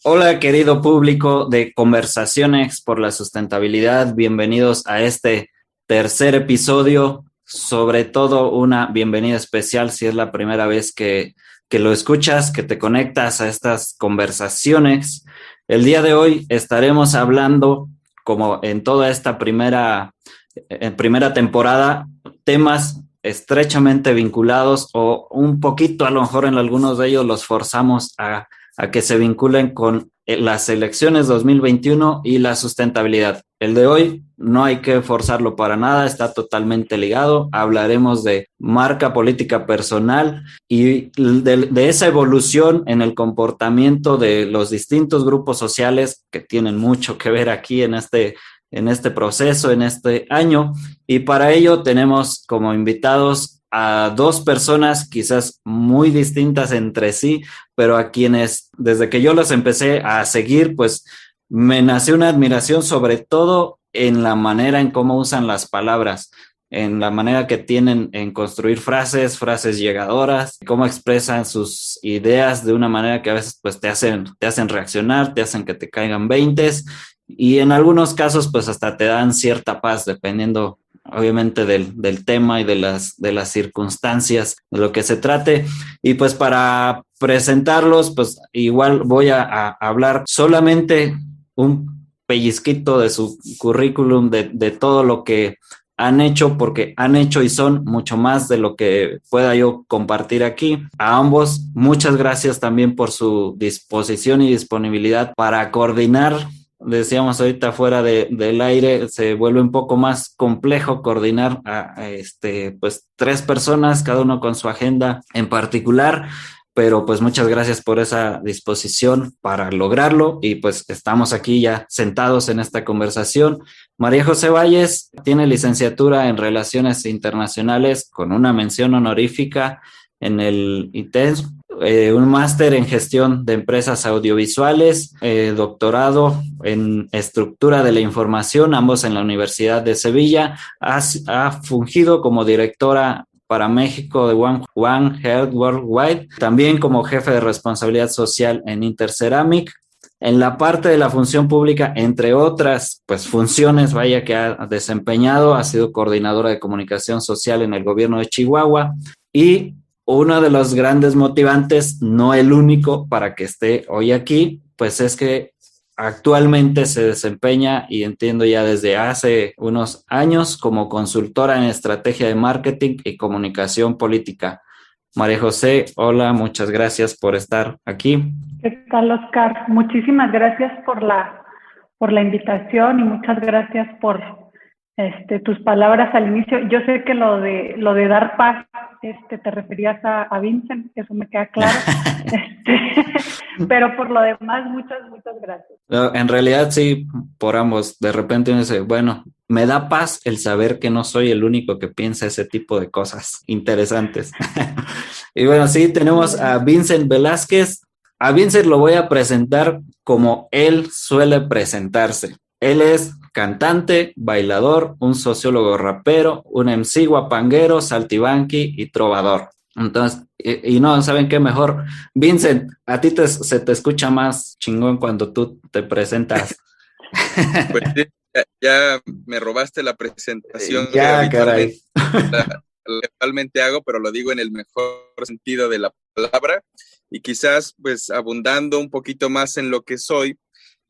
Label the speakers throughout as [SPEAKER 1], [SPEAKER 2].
[SPEAKER 1] Hola, querido público de Conversaciones por la Sustentabilidad. Bienvenidos a este tercer episodio. Sobre todo, una bienvenida especial si es la primera vez que lo escuchas, que te conectas a estas conversaciones. El día de hoy estaremos hablando, como en toda esta primera temporada, temas estrechamente vinculados o un poquito, a lo mejor en algunos de ellos los forzamos a que se vinculen con las elecciones 2021 y la sustentabilidad. El de hoy no hay que forzarlo para nada, está totalmente ligado. Hablaremos de marca política personal y de esa evolución en el comportamiento de los distintos grupos sociales que tienen mucho que ver aquí en este proceso, en este año. Y para ello tenemos como invitados a dos personas quizás muy distintas entre sí, pero a quienes desde que yo los empecé a seguir, pues me nació una admiración sobre todo en la manera en cómo usan las palabras, en la manera que tienen en construir frases llegadoras, cómo expresan sus ideas de una manera que a veces pues te hacen reaccionar, te hacen que te caigan veintes y en algunos casos pues hasta te dan cierta paz dependiendo obviamente del tema y de las circunstancias de lo que se trate. Y pues para presentarlos, pues igual voy a hablar solamente un pellizquito de su currículum, de todo lo que han hecho, porque han hecho y son mucho más de lo que pueda yo compartir aquí. A ambos, muchas gracias también por su disposición y disponibilidad para coordinar. Decíamos ahorita fuera del aire, se vuelve un poco más complejo coordinar pues tres personas, cada uno con su agenda en particular, pero pues muchas gracias por esa disposición para lograrlo y pues estamos aquí ya sentados en esta conversación. María José Valles tiene licenciatura en Relaciones Internacionales con una mención honorífica en el ITES, un máster en gestión de empresas audiovisuales, doctorado en estructura de la información, ambos en la Universidad de Sevilla. Ha fungido como directora para México de One Health Worldwide, también como jefe de responsabilidad social en Interceramic. En la parte de la función pública, entre otras pues funciones, vaya que ha desempeñado, ha sido coordinadora de comunicación social en el gobierno de Chihuahua y uno de los grandes motivantes, no el único para que esté hoy aquí, pues es que actualmente se desempeña y entiendo ya desde hace unos años como consultora en estrategia de marketing y comunicación política. María José, hola, muchas gracias por estar aquí.
[SPEAKER 2] ¿Qué tal, Oscar? Muchísimas gracias por la invitación y muchas gracias por tus palabras al inicio. Yo sé que lo de dar paz te referías a Vincent, eso me queda claro. Pero por lo demás, muchas gracias.
[SPEAKER 1] En realidad sí, por ambos. De repente uno dice, bueno, me da paz el saber que no soy el único que piensa ese tipo de cosas interesantes. Y bueno, sí, tenemos a Vincent Velázquez. A Vincent lo voy a presentar como él suele presentarse. Él es cantante, bailador, un sociólogo rapero, un MC guapanguero, saltibanqui y trovador. Entonces, y no, ¿saben qué mejor? Vincent, a ti se te escucha más chingón cuando tú te presentas.
[SPEAKER 3] Pues sí, ya me robaste la presentación que
[SPEAKER 1] Ya, caray.
[SPEAKER 3] habitualmente hago, pero lo digo en el mejor sentido de la palabra. Y quizás, pues, abundando un poquito más en lo que soy,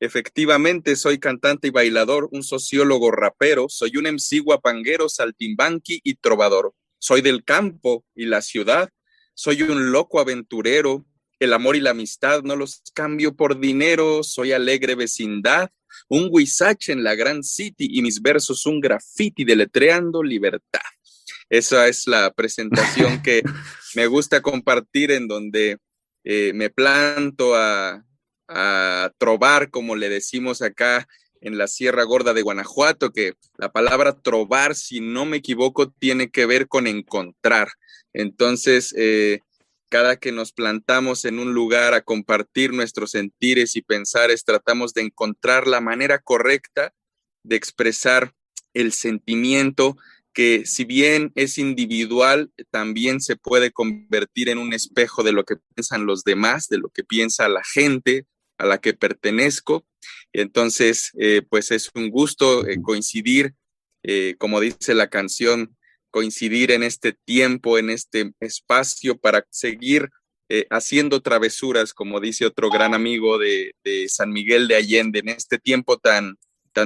[SPEAKER 3] efectivamente soy cantante y bailador, un sociólogo rapero, soy un MC guapanguero, saltimbanqui y trovador. Soy del campo y la ciudad, soy un loco aventurero, el amor y la amistad no los cambio por dinero, soy alegre vecindad, un huizache en la Grand City y mis versos un graffiti deletreando libertad. Esa es la presentación que me gusta compartir, en donde me planto a trobar, como le decimos acá en la Sierra Gorda de Guanajuato, que la palabra trobar, si no me equivoco, tiene que ver con encontrar. Entonces, cada que nos plantamos en un lugar a compartir nuestros sentires y pensares, tratamos de encontrar la manera correcta de expresar el sentimiento que, si bien es individual, también se puede convertir en un espejo de lo que piensan los demás, de lo que piensa la gente a la que pertenezco. Entonces, pues es un gusto coincidir, como dice la canción, coincidir en este tiempo, en este espacio para seguir haciendo travesuras, como dice otro gran amigo de San Miguel de Allende, en este tiempo tan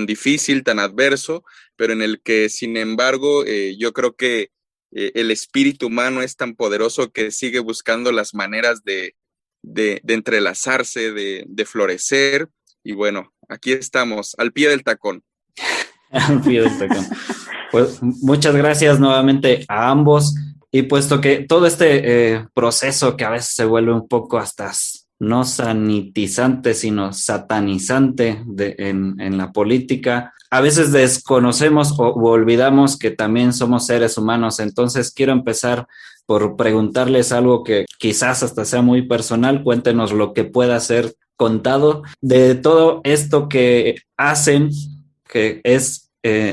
[SPEAKER 3] difícil, tan adverso, pero en el que, sin embargo, yo creo que el espíritu humano es tan poderoso que sigue buscando las maneras de entrelazarse, de florecer. Y bueno, aquí estamos, al pie del tacón.
[SPEAKER 1] Al pie del tacón. Pues muchas gracias nuevamente a ambos. Y puesto que todo este proceso que a veces se vuelve un poco hasta no sanitizante, sino satanizante en la política, a veces desconocemos o olvidamos que también somos seres humanos. Entonces quiero empezar por preguntarles algo que quizás hasta sea muy personal. Cuéntenos lo que pueda ser contado de todo esto que hacen, que es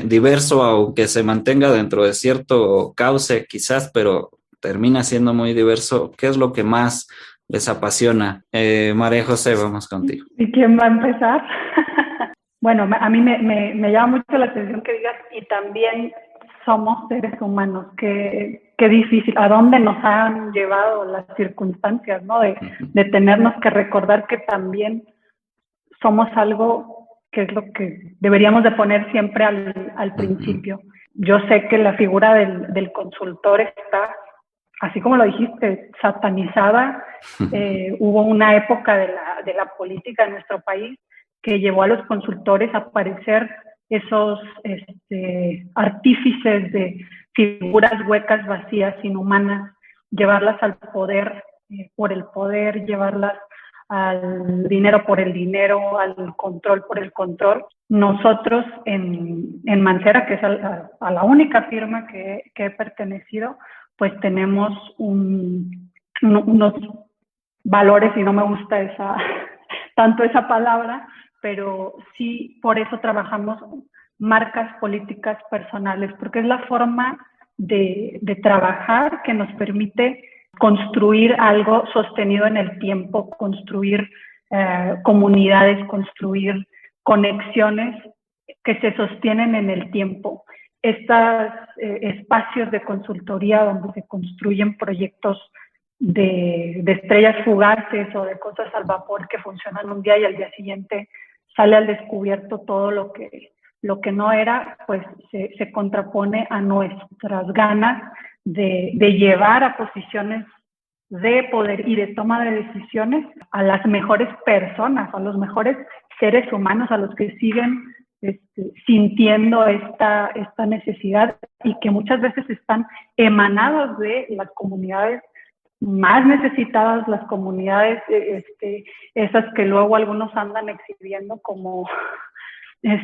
[SPEAKER 1] diverso, aunque se mantenga dentro de cierto cauce quizás, pero termina siendo muy diverso. ¿Qué es lo que más les apasiona? María José, vamos contigo.
[SPEAKER 2] ¿Y quién va a empezar? Bueno, a mí me llama mucho la atención que digas, y también somos seres humanos. Qué difícil, a dónde nos han llevado las circunstancias, ¿no? De tenernos que recordar que también somos algo que es lo que deberíamos de poner siempre al principio. Yo sé que la figura del consultor está, así como lo dijiste, satanizada. Hubo una época de la política en nuestro país que llevó a los consultores a parecer esos artífices de figuras huecas, vacías, inhumanas, llevarlas al poder por el poder, llevarlas al dinero por el dinero, al control por el control. Nosotros en Mancera, que es a la única firma que he pertenecido, pues tenemos unos valores, y no me gusta tanto esa palabra, pero sí por eso trabajamos marcas políticas personales, porque es la forma de trabajar que nos permite construir algo sostenido en el tiempo, construir comunidades, construir conexiones que se sostienen en el tiempo. Estos espacios de consultoría donde se construyen proyectos de estrellas fugaces o de cosas al vapor que funcionan un día y al día siguiente sale al descubierto todo lo que no era, pues se contrapone a nuestras ganas de llevar a posiciones de poder y de toma de decisiones a las mejores personas, a los mejores seres humanos, a los que siguen sintiendo esta necesidad y que muchas veces están emanados de las comunidades más necesitadas, las comunidades esas que luego algunos andan exhibiendo como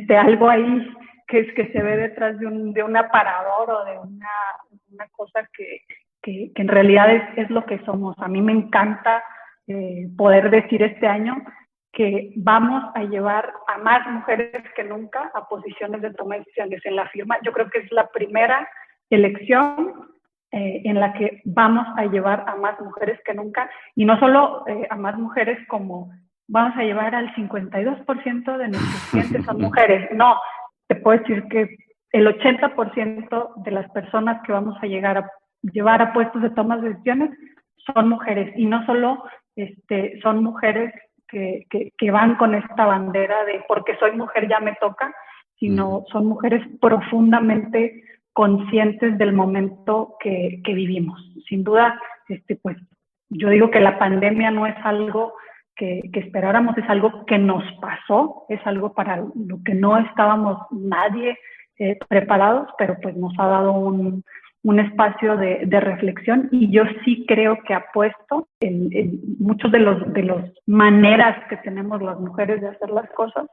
[SPEAKER 2] algo ahí que se ve detrás de un aparador o de una cosa que en realidad es lo que somos. A mí me encanta poder decir este año que vamos a llevar a más mujeres que nunca a posiciones de toma de decisiones en la firma. Yo creo que es la primera elección en la que vamos a llevar a más mujeres que nunca, y no solo a más mujeres como vamos a llevar al 52% de nuestros clientes son mujeres. No, te puedo decir que el 80% de las personas que vamos a llevar a puestos de toma de decisiones son mujeres, y no solo son mujeres que van con esta bandera de porque soy mujer ya me toca, sino son mujeres profundamente conscientes del momento que vivimos. Sin duda, pues yo digo que la pandemia no es algo que esperáramos, es algo que nos pasó, es algo para lo que no estábamos nadie preparados, pero pues nos ha dado un espacio de reflexión, y yo sí creo que apuesto en muchos de los maneras que tenemos las mujeres de hacer las cosas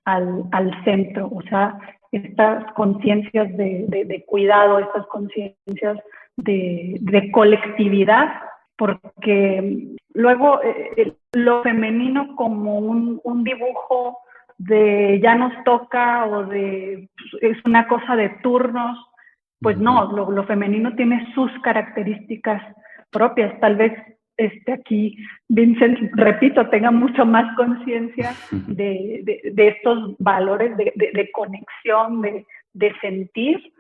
[SPEAKER 2] al centro, o sea, estas conciencias de cuidado, estas conciencias de colectividad, porque luego lo femenino como un dibujo de ya nos toca o es una cosa de turnos, pues no, lo femenino tiene sus características propias. Tal vez aquí Vincent, repito, tenga mucho más conciencia de estos valores de conexión, de sentir.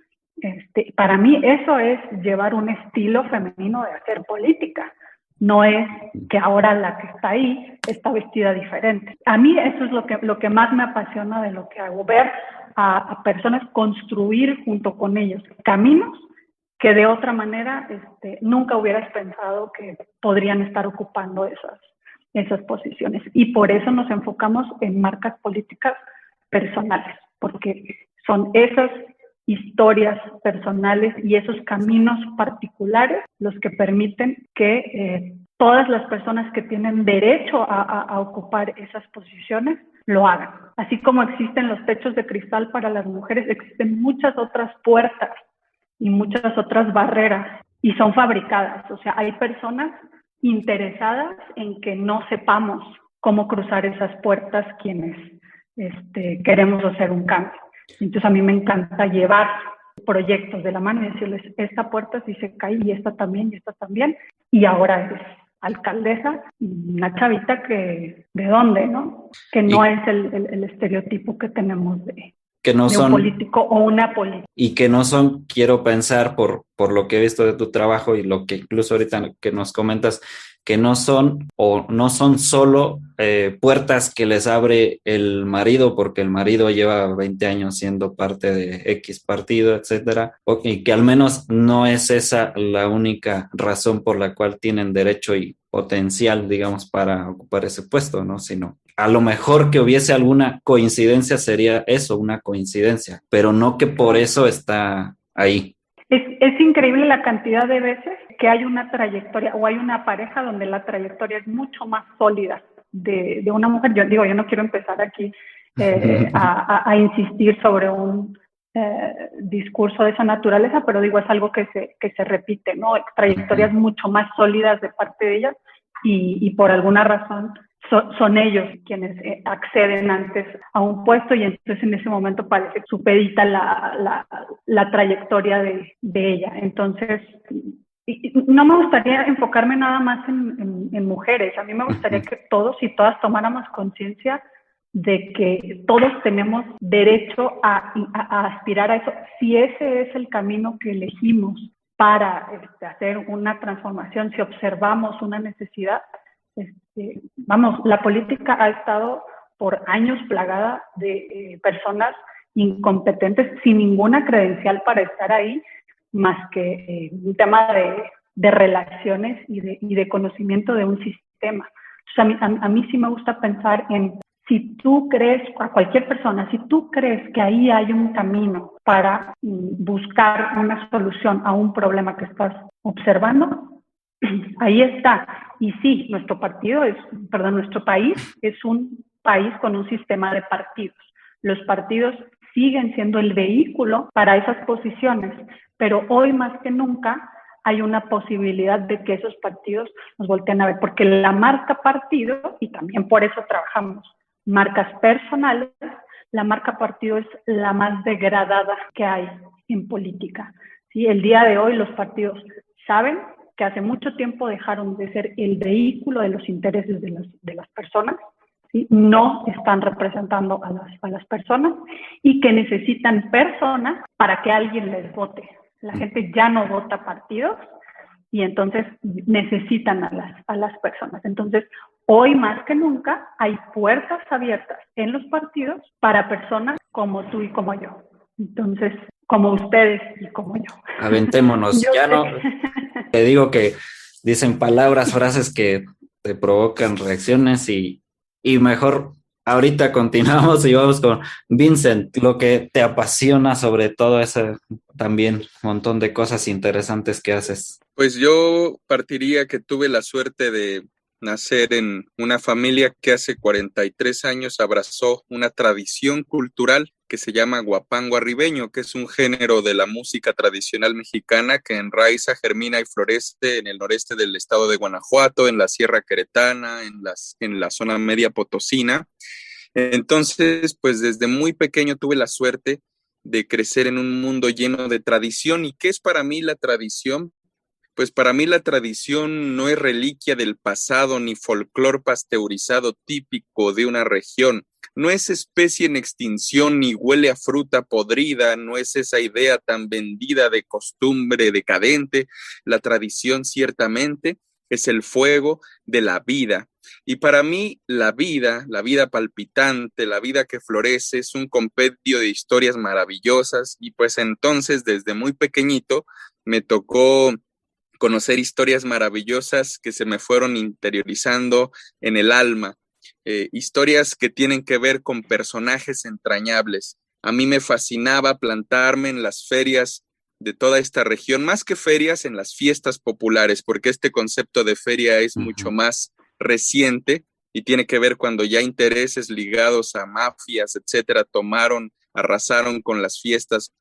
[SPEAKER 2] Para mí eso es llevar un estilo femenino de hacer política. No es que ahora la que está ahí está vestida diferente. A mí eso es lo que más me apasiona de lo que hago, ver a personas construir junto con ellos caminos que de otra manera nunca hubieras pensado que podrían estar ocupando esas posiciones. Y por eso nos enfocamos en marcas políticas personales, porque son esas historias personales y esos caminos particulares los que permiten que todas las personas que tienen derecho a ocupar esas posiciones lo hagan. Así como existen los techos de cristal para las mujeres, existen muchas otras puertas y muchas otras barreras y son fabricadas. O sea, hay personas interesadas en que no sepamos cómo cruzar esas puertas quienes queremos hacer un cambio. Entonces a mí me encanta llevar proyectos de la mano y decirles, esta puerta sí se cae y esta también, y ahora eres alcaldesa, una chavita que, ¿de dónde, no? Que no es el estereotipo que tenemos de un político o una política.
[SPEAKER 1] Y que no son, quiero pensar por lo que he visto de tu trabajo y lo que incluso ahorita que nos comentas, que no son solo puertas que les abre el marido porque el marido lleva 20 años siendo parte de X partido, etcétera, y que al menos no es esa la única razón por la cual tienen derecho y potencial, digamos, para ocupar ese puesto, ¿no? Sino a lo mejor que hubiese alguna coincidencia sería eso, una coincidencia, pero no que por eso está ahí.
[SPEAKER 2] Es increíble la cantidad de veces que hay una trayectoria o hay una pareja donde la trayectoria es mucho más sólida de una mujer. Yo no quiero empezar aquí a insistir sobre un discurso de esa naturaleza, pero es algo que se repite, ¿no? Trayectorias mucho más sólidas de parte de ellas y por alguna razón son ellos quienes acceden antes a un puesto y entonces en ese momento parece supedita la trayectoria de ella. Entonces, no me gustaría enfocarme nada más en mujeres. A mí me gustaría que todos y todas tomáramos conciencia de que todos tenemos derecho a aspirar a eso, si ese es el camino que elegimos para hacer una transformación, si observamos una necesidad. La política ha estado por años plagada de personas incompetentes sin ninguna credencial para estar ahí, más que un tema de relaciones y de conocimiento de un sistema. Entonces, a mí sí me gusta pensar en, si tú crees, a cualquier persona, si tú crees que ahí hay un camino para buscar una solución a un problema que estás observando, ahí está. Y sí, nuestro país es un país con un sistema de partidos. Los partidos siguen siendo el vehículo para esas posiciones, pero hoy más que nunca hay una posibilidad de que esos partidos nos volteen a ver, porque la marca partido, y también por eso trabajamos marcas personales, la marca partido es la más degradada que hay en política. ¿Sí? El día de hoy los partidos saben que hace mucho tiempo dejaron de ser el vehículo de los intereses de las personas, ¿sí? No están representando a las personas y que necesitan personas para que alguien les vote. La gente ya no vota partidos y entonces necesitan a las personas. Entonces, hoy más que nunca hay puertas abiertas en los partidos para personas como tú y como yo. Entonces, como ustedes y como yo.
[SPEAKER 1] Aventémonos. Te digo que dicen palabras, frases que te provocan reacciones y mejor ahorita continuamos y vamos con Vincent, lo que te apasiona sobre todo ese también montón de cosas interesantes que haces.
[SPEAKER 3] Pues yo partiría que tuve la suerte de nacer en una familia que hace 43 años abrazó una tradición cultural que se llama guapango arribeño, que es un género de la música tradicional mexicana que enraiza, germina y florece en el noreste del estado de Guanajuato, en la Sierra Queretana, en la zona media potosina. Entonces, pues desde muy pequeño tuve la suerte de crecer en un mundo lleno de tradición. ¿Y qué es para mí la tradición? pues para mí la tradición no es reliquia del pasado ni folclor pasteurizado típico de una región. No es especie en extinción ni huele a fruta podrida, no es esa idea tan vendida de costumbre decadente. La tradición ciertamente es el fuego de la vida. Y para mí la vida palpitante, la vida que florece es un compendio de historias maravillosas y pues entonces desde muy pequeñito me tocó conocer historias maravillosas que se me fueron interiorizando en el alma, historias que tienen que ver con personajes entrañables. A mí me fascinaba plantarme en las ferias de toda esta región, más que ferias, en las fiestas populares, porque este concepto de feria es mucho más reciente y tiene que ver cuando ya intereses ligados a mafias, etcétera, arrasaron con las fiestas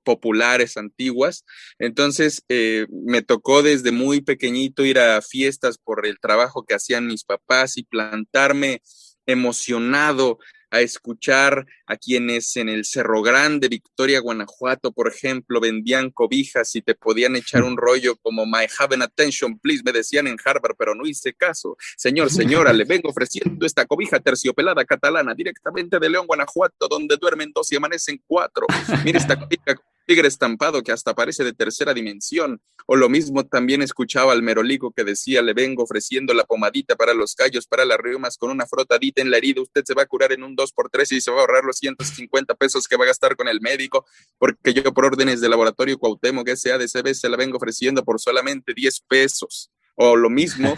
[SPEAKER 3] populares antiguas. Entonces me tocó desde muy pequeñito ir a fiestas por el trabajo que hacían mis papás y plantarme emocionado a escuchar a quienes en el Cerro Grande, Victoria, Guanajuato, por ejemplo, vendían cobijas y te podían echar un rollo como "My have an attention, please", me decían en Harvard, pero no hice caso. Señor, señora, le vengo ofreciendo esta cobija terciopelada catalana directamente de León, Guanajuato, donde duermen 2 y amanecen 4. Mire esta cobija con tigre estampado que hasta parece de tercera dimensión. O lo mismo también escuchaba al merolico que decía: le vengo ofreciendo la pomadita para los callos, para las reumas, con una frotadita en la herida, usted se va a curar en un 2x3 y se va a ahorrar los 150 pesos que va a gastar con el médico, porque yo por órdenes de Laboratorio Cuauhtémoc S.A.D.C.B. se la vengo ofreciendo por solamente 10 pesos. O lo mismo,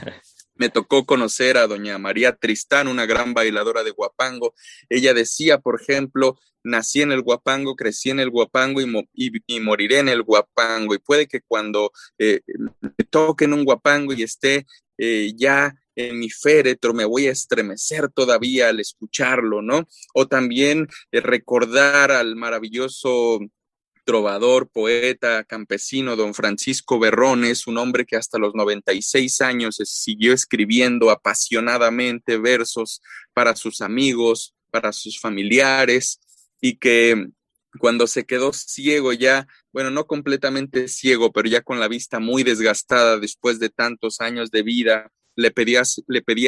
[SPEAKER 3] me tocó conocer a doña María Tristán, una gran bailadora de guapango. Ella decía, por ejemplo: nací en el guapango, crecí en el guapango y moriré en el guapango. Y puede que cuando me toque en un guapango y esté ya en mi féretro, me voy a estremecer todavía al escucharlo, ¿no? O también recordar al maravilloso trovador, poeta, campesino, don Francisco Berrones, un hombre que hasta los 96 años siguió escribiendo apasionadamente versos para sus amigos, para sus familiares, y que cuando se quedó ciego ya, bueno, no completamente ciego, pero ya con la vista muy desgastada después de tantos años de vida, le pedía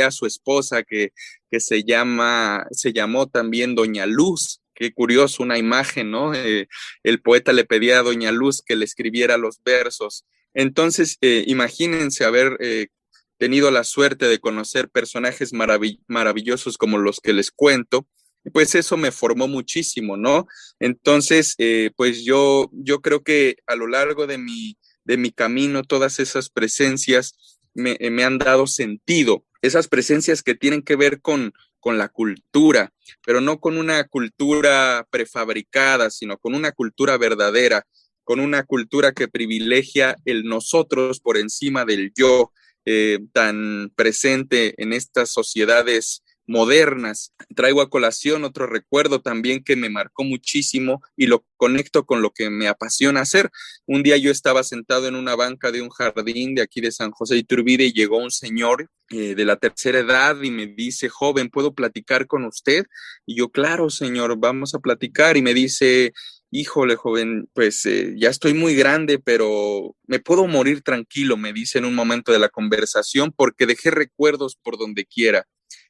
[SPEAKER 3] a su esposa que se llamó también Doña Luz. Qué curioso, una imagen, ¿no? El poeta le pedía a Doña Luz que le escribiera los versos. Entonces, imagínense haber tenido la suerte de conocer personajes maravillosos como los que les cuento, pues eso me formó muchísimo, ¿no? Entonces, pues yo creo que a lo largo de mi camino, todas esas presencias me han dado sentido, esas presencias que tienen que ver con la cultura, pero no con una cultura prefabricada, sino con una cultura verdadera, con una cultura que privilegia el nosotros por encima del yo, tan presente en estas sociedades modernas. Traigo a colación otro recuerdo también que me marcó muchísimo y lo conecto con lo que me apasiona hacer. Un día yo estaba sentado en una banca de un jardín de aquí de San José de Iturbide y llegó un señor de la tercera edad y me dice: joven, ¿puedo platicar con usted? Y yo: claro, señor, vamos a platicar. Y me dice: híjole, joven, pues ya estoy muy grande, pero me puedo morir tranquilo, me dice en un momento de la conversación, porque dejé recuerdos por donde quiera.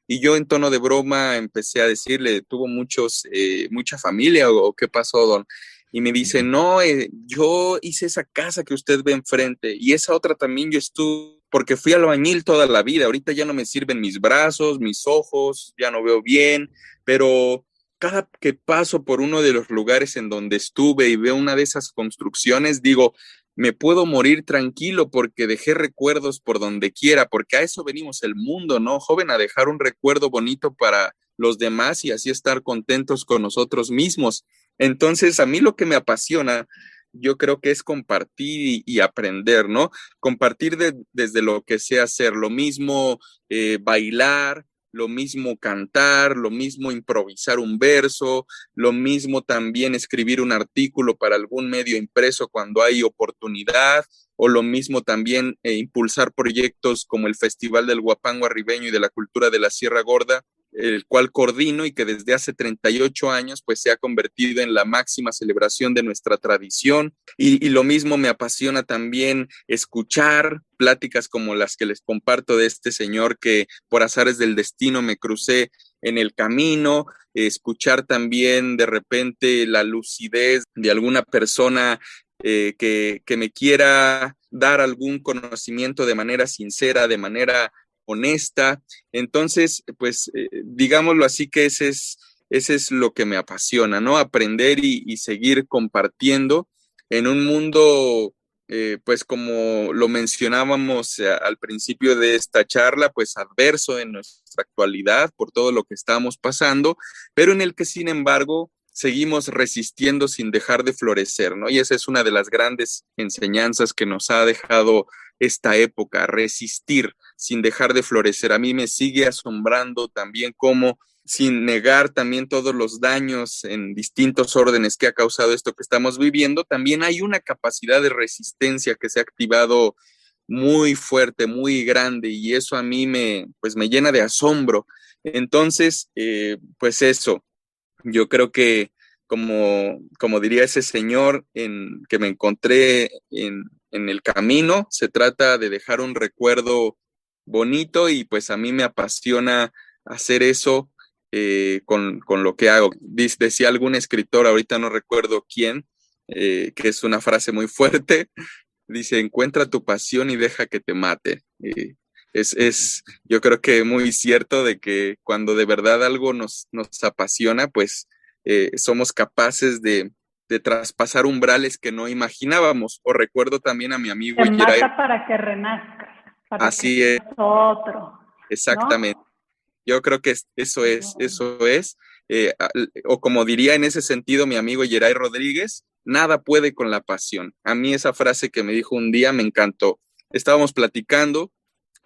[SPEAKER 3] Y yo en tono de broma empecé a decirle: ¿tuvo mucha familia o qué pasó, don? Y me dice: no, yo hice esa casa que usted ve enfrente y esa otra también yo estuve, porque fui albañil toda la vida. Ahorita ya no me sirven mis brazos, mis ojos, ya no veo bien, pero cada que paso por uno de los lugares en donde estuve y veo una de esas construcciones, digo: me puedo morir tranquilo porque dejé recuerdos por donde quiera, porque a eso venimos el mundo, ¿no, joven? A dejar un recuerdo bonito para los demás y así estar contentos con nosotros mismos. Entonces, a mí lo que me apasiona, yo creo que es compartir y aprender, ¿no? Compartir desde lo que sé hacer, lo mismo bailar, lo mismo cantar, lo mismo improvisar un verso, lo mismo también escribir un artículo para algún medio impreso cuando hay oportunidad, o lo mismo también impulsar proyectos como el Festival del Guapango Arribeño y de la Cultura de la Sierra Gorda, el cual coordino y que desde hace 38 años pues se ha convertido en la máxima celebración de nuestra tradición. Y lo mismo me apasiona también escuchar pláticas como las que les comparto de este señor que por azares del destino me crucé en el camino, escuchar también de repente la lucidez de alguna persona que me quiera dar algún conocimiento de manera sincera, de manera honesta. Entonces, pues, digámoslo así, que ese es lo que me apasiona, ¿no? Aprender y seguir compartiendo en un mundo, pues, como lo mencionábamos al principio de esta charla, pues, adverso en nuestra actualidad por todo lo que estamos pasando, pero en el que, sin embargo, seguimos resistiendo sin dejar de florecer, ¿no? Y esa es una de las grandes enseñanzas que nos ha dejado esta época, resistir sin dejar de florecer. A mí me sigue asombrando también cómo, sin negar también todos los daños en distintos órdenes que ha causado esto que estamos viviendo, también hay una capacidad de resistencia que se ha activado muy fuerte, muy grande, y eso a mí pues me llena de asombro. Entonces, pues eso, yo creo que como diría ese señor que me encontré en el camino, se trata de dejar un recuerdo bonito y pues a mí me apasiona hacer eso con lo que hago. Decía algún escritor, ahorita no recuerdo quién, que es una frase muy fuerte, dice, encuentra tu pasión y deja que te mate. Yo creo que muy cierto de que cuando de verdad algo nos apasiona, pues somos capaces de traspasar umbrales que no imaginábamos. O recuerdo también a mi amigo
[SPEAKER 2] Te
[SPEAKER 3] Yeray.
[SPEAKER 2] mata para que renazcas, para
[SPEAKER 3] Así
[SPEAKER 2] que
[SPEAKER 3] es,
[SPEAKER 2] seas otro,
[SPEAKER 3] exactamente.
[SPEAKER 2] ¿no?
[SPEAKER 3] Yo creo que eso es, eso es. O como diría en ese sentido mi amigo Yeray Rodríguez, nada puede con la pasión. A mí esa frase que me dijo un día me encantó. Estábamos platicando.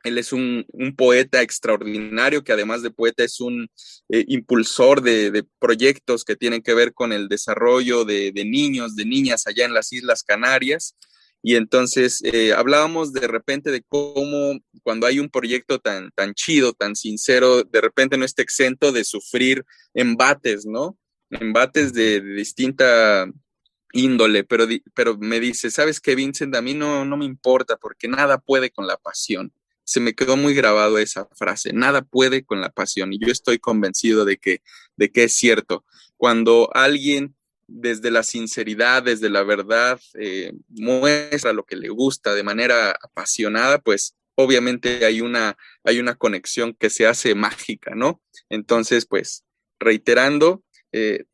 [SPEAKER 3] Él es un poeta extraordinario que además de poeta es un impulsor de proyectos que tienen que ver con el desarrollo de niños, de niñas allá en las Islas Canarias. Y entonces hablábamos de repente de cómo cuando hay un proyecto tan chido, tan sincero, de repente no está exento de sufrir embates, ¿no? Embates de distinta índole, pero me dice, ¿sabes qué, Vincent? A mí no me importa porque nada puede con la pasión. Se me quedó muy grabado esa frase, nada puede con la pasión, y yo estoy convencido de que es cierto. Cuando alguien desde la sinceridad, desde la verdad, muestra lo que le gusta de manera apasionada, pues obviamente hay una conexión que se hace mágica, ¿no? Entonces, pues, reiterando,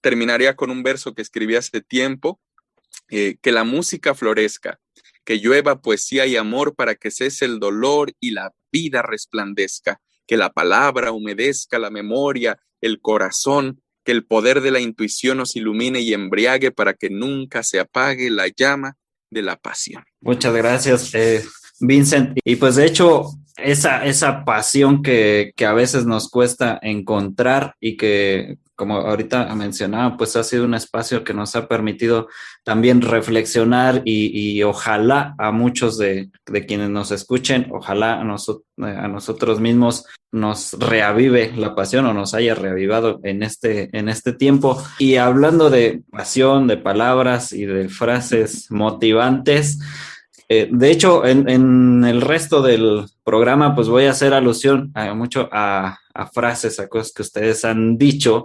[SPEAKER 3] terminaría con un verso que escribí hace tiempo, que la música florezca, que llueva poesía y amor para que cese el dolor y la vida resplandezca, que la palabra humedezca la memoria, el corazón, que el poder de la intuición nos ilumine y embriague para que nunca se apague la llama de la pasión.
[SPEAKER 1] Muchas gracias, Vincent. Y pues de hecho, esa pasión que a veces nos cuesta encontrar y que, como ahorita mencionaba, pues ha sido un espacio que nos ha permitido también reflexionar y ojalá a muchos de quienes nos escuchen, ojalá a nosotros mismos nos reavive la pasión o nos haya reavivado en este tiempo. Y hablando de pasión, de palabras y de frases motivantes, de hecho, en el resto del programa, pues voy a hacer alusión mucho a frases, a cosas que ustedes han dicho.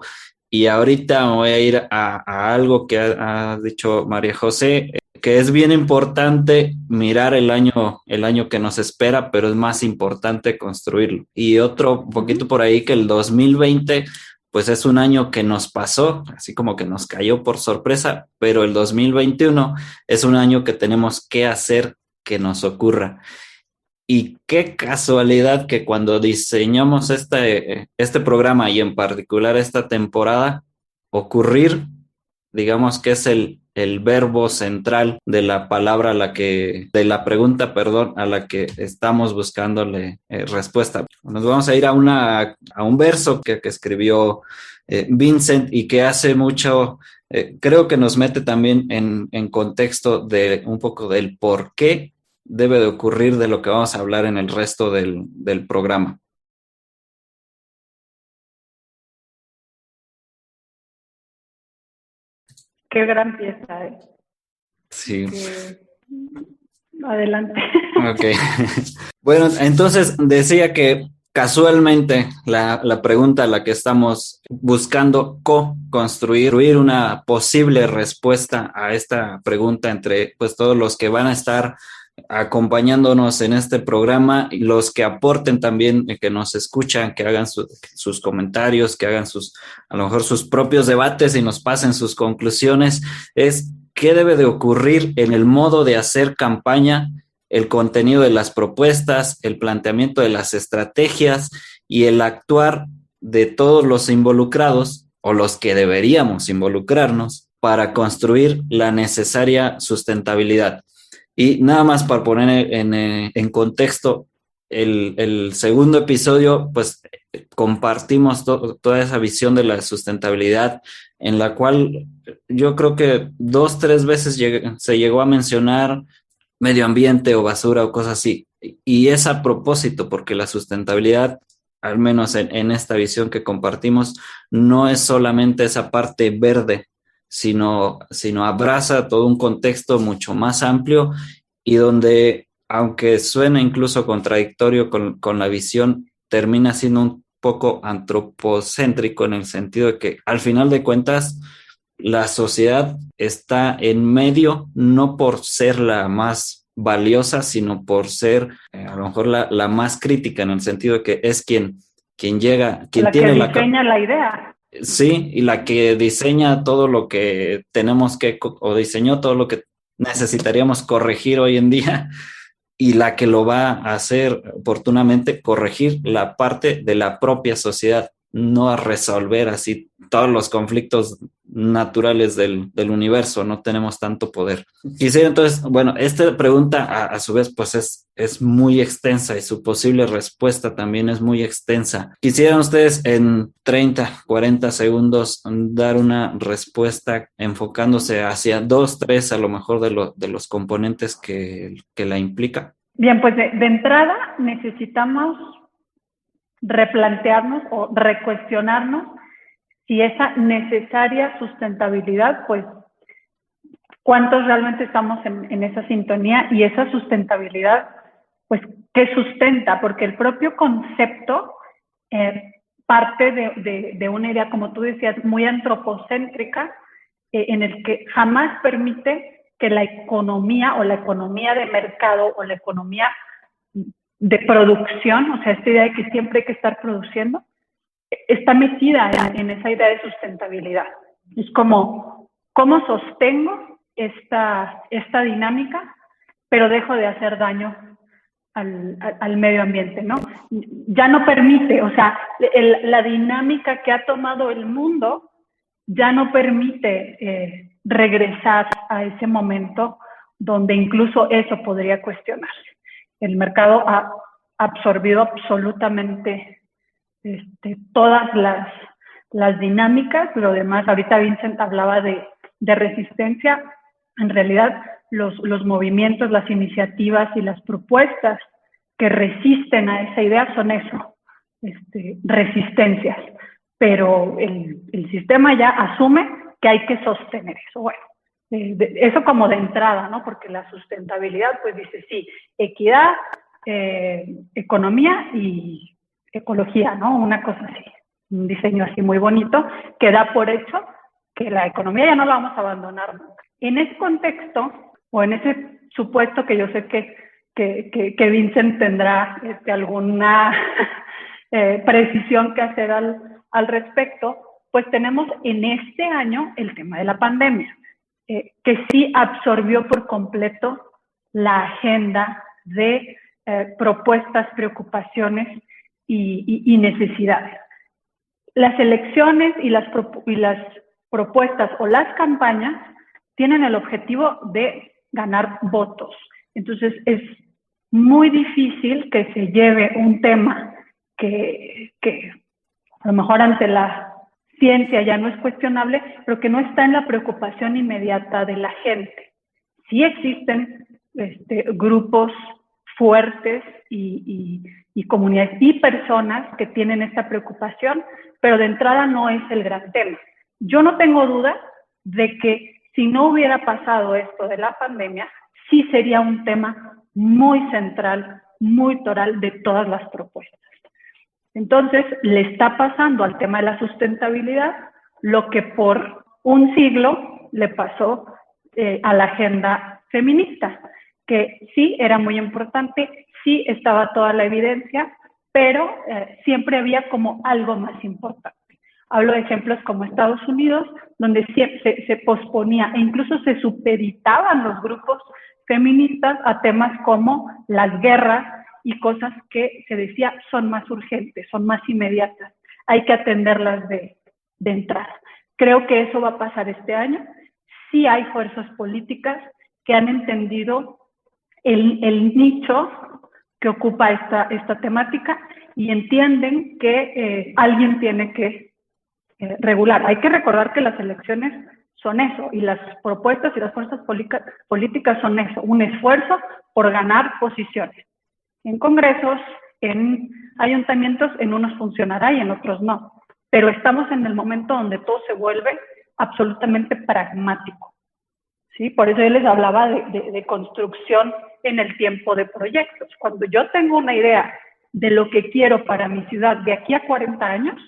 [SPEAKER 1] Y ahorita me voy a ir a algo que ha dicho María José, que es bien importante mirar el año que nos espera, pero es más importante construirlo. Y otro poquito por ahí que el 2020 pues es un año que nos pasó, así como que nos cayó por sorpresa, pero el 2021 es un año que tenemos que hacer que nos ocurra. Y qué casualidad que cuando diseñamos este programa y en particular esta temporada, ocurrir, digamos que es el verbo central de la palabra de la pregunta, perdón, a la que estamos buscándole respuesta. Nos vamos a ir a un verso que escribió Vincent y que hace mucho, creo que nos mete también en contexto de un poco del por qué debe de ocurrir de lo que vamos a hablar en el resto del programa.
[SPEAKER 2] qué gran pieza, ¿eh?
[SPEAKER 1] Sí.
[SPEAKER 2] Adelante.
[SPEAKER 1] Ok. Bueno, entonces decía que casualmente la pregunta a la que estamos buscando co-construir una posible respuesta a esta pregunta entre pues todos los que van a estar acompañándonos en este programa y los que aporten también, que nos escuchan, que hagan sus comentarios, que hagan a lo mejor sus propios debates y nos pasen sus conclusiones, es qué debe de ocurrir en el modo de hacer campaña, el contenido de las propuestas, el planteamiento de las estrategias y el actuar de todos los involucrados o los que deberíamos involucrarnos para construir la necesaria sustentabilidad. Y nada más para poner en contexto, el segundo episodio, pues compartimos toda esa visión de la sustentabilidad, en la cual yo creo que 2-3 veces se llegó a mencionar medio ambiente o basura o cosas así. Y es a propósito, porque la sustentabilidad, al menos en esta visión que compartimos, no es solamente esa parte verde, sino abraza todo un contexto mucho más amplio y donde, aunque suena incluso contradictorio con la visión, termina siendo un poco antropocéntrico en el sentido de que al final de cuentas la sociedad está en medio no por ser la más valiosa, sino por ser a lo mejor la más crítica, en el sentido de que es quien llega, quien
[SPEAKER 2] la
[SPEAKER 1] tiene
[SPEAKER 2] que diseña la idea.
[SPEAKER 1] Sí, y la que diseña todo lo que tenemos o diseñó todo lo que necesitaríamos corregir hoy en día, y la que lo va a hacer oportunamente, corregir la parte de la propia sociedad, no a resolver así todos los conflictos naturales del universo, no tenemos tanto poder. Quisiera entonces, bueno, esta pregunta a su vez pues es muy extensa y su posible respuesta también es muy extensa. ¿Quisieran ustedes en 30-40 segundos dar una respuesta enfocándose hacia 2-3 a lo mejor de los componentes que la implica?
[SPEAKER 2] Bien, pues de entrada necesitamos replantearnos o recuestionarnos si esa necesaria sustentabilidad, pues, cuántos realmente estamos en esa sintonía y esa sustentabilidad, pues, ¿qué sustenta? Porque el propio concepto parte de una idea, como tú decías, muy antropocéntrica, en el que jamás permite que la economía o la economía de mercado o la economía de producción, o sea, esta idea de que siempre hay que estar produciendo, está metida en esa idea de sustentabilidad. Es como, ¿cómo sostengo esta dinámica, pero dejo de hacer daño al medio ambiente, ¿no? Ya no permite, o sea, la dinámica que ha tomado el mundo ya no permite regresar a ese momento donde incluso eso podría cuestionarse. El mercado ha absorbido absolutamente todas las dinámicas, lo demás, ahorita Vincent hablaba de resistencia, en realidad los movimientos, las iniciativas y las propuestas que resisten a esa idea son eso, resistencias, pero el sistema ya asume que hay que sostener eso. Bueno, eso como de entrada, ¿no? Porque la sustentabilidad, pues dice, sí, equidad, economía y ecología, ¿no? Una cosa así, un diseño así muy bonito que da por hecho que la economía ya no la vamos a abandonar nunca. En ese contexto, o en ese supuesto que yo sé que Vincent tendrá alguna precisión que hacer al respecto, pues tenemos en este año el tema de la pandemia, que sí absorbió por completo la agenda de propuestas, preocupaciones y necesidades. Las elecciones y las propuestas o las campañas tienen el objetivo de ganar votos. Entonces es muy difícil que se lleve un tema que a lo mejor ante la ciencia ya no es cuestionable, pero que no está en la preocupación inmediata de la gente. Sí existen grupos fuertes y comunidades y personas que tienen esta preocupación, pero de entrada no es el gran tema. Yo no tengo duda de que si no hubiera pasado esto de la pandemia, sí sería un tema muy central, muy toral de todas las propuestas. Entonces, le está pasando al tema de la sustentabilidad lo que por un siglo le pasó a la agenda feminista, que sí era muy importante, sí estaba toda la evidencia, pero siempre había como algo más importante. Hablo de ejemplos como Estados Unidos, donde se posponía e incluso se supeditaban los grupos feministas a temas como las guerras y cosas que se decía son más urgentes, son más inmediatas, hay que atenderlas de entrada. Creo que eso va a pasar este año. Sí hay fuerzas políticas que han entendido el nicho que ocupa esta temática y entienden que alguien tiene que regular. Hay que recordar que las elecciones son eso, y las propuestas y las fuerzas políticas son eso, un esfuerzo por ganar posiciones. En congresos, en ayuntamientos, en unos funcionará y en otros no. Pero estamos en el momento donde todo se vuelve absolutamente pragmático, ¿sí? Por eso yo les hablaba de construcción en el tiempo de proyectos. Cuando yo tengo una idea de lo que quiero para mi ciudad de aquí a 40 años,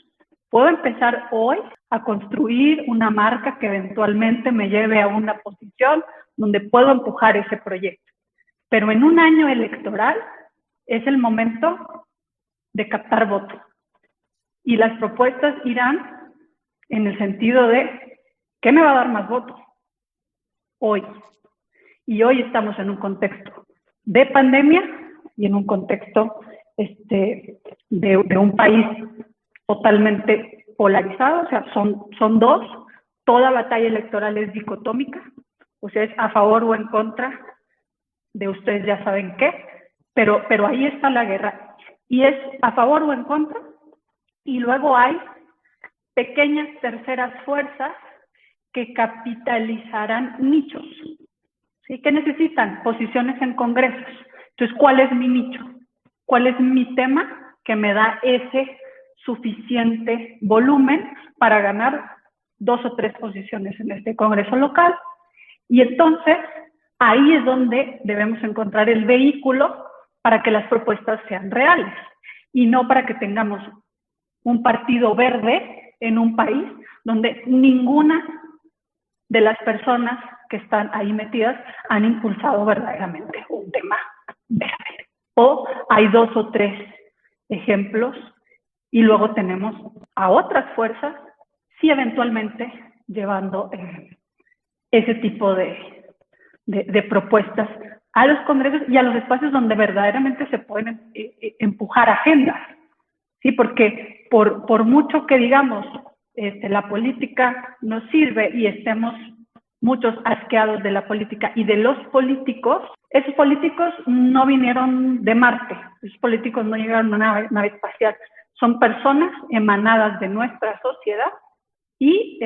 [SPEAKER 2] puedo empezar hoy a construir una marca que eventualmente me lleve a una posición donde puedo empujar ese proyecto. Pero en un año electoral es el momento de captar votos. Y las propuestas irán en el sentido de ¿qué me va a dar más votos? Hoy. Y hoy estamos en un contexto de pandemia y en un contexto de un país totalmente polarizado, o sea, son dos. Toda batalla electoral es dicotómica, o sea, es a favor o en contra de ustedes ya saben qué, pero ahí está la guerra. Y es a favor o en contra, y luego hay pequeñas terceras fuerzas que capitalizarán nichos, ¿sí? ¿Qué necesitan? Posiciones en congresos. Entonces, ¿cuál es mi nicho? ¿Cuál es mi tema que me da ese suficiente volumen para ganar 2 o 3 posiciones en este congreso local? Y entonces, ahí es donde debemos encontrar el vehículo para que las propuestas sean reales y no para que tengamos un partido verde en un país donde ninguna de las personas que están ahí metidas han impulsado verdaderamente un tema verde. O hay 2 o 3 ejemplos y luego tenemos a otras fuerzas, sí, eventualmente llevando ese tipo de propuestas a los congresos y a los espacios donde verdaderamente se pueden empujar agendas, ¿sí? Porque por mucho que digamos la política nos sirve y estemos muchos asqueados de la política y de los políticos, esos políticos no vinieron de Marte, esos políticos no llegaron a una nave espacial, son personas emanadas de nuestra sociedad y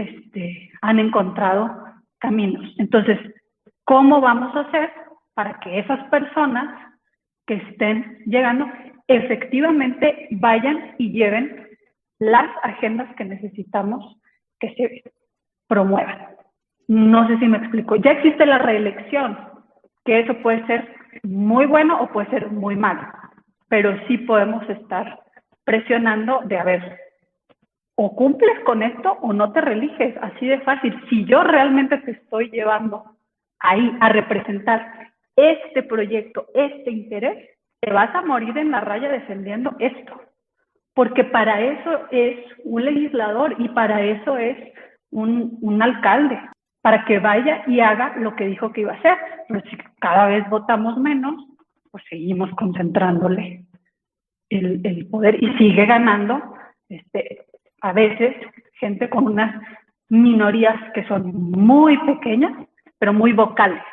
[SPEAKER 2] han encontrado caminos. Entonces, ¿cómo vamos a hacer para que esas personas que estén llegando efectivamente vayan y lleven las agendas que necesitamos que se promuevan? No sé si me explico. Ya existe la reelección, que eso puede ser muy bueno o puede ser muy malo, pero sí podemos estar presionando de, a ver, o cumples con esto o no te reeliges, así de fácil. Si yo realmente te estoy llevando ahí a representar este proyecto, este interés, te vas a morir en la raya defendiendo esto, porque para eso es un legislador y para eso es un alcalde, para que vaya y haga lo que dijo que iba a hacer. Pero si cada vez votamos menos, pues seguimos concentrándole el poder y sigue ganando a veces gente con unas minorías que son muy pequeñas, pero muy vocales.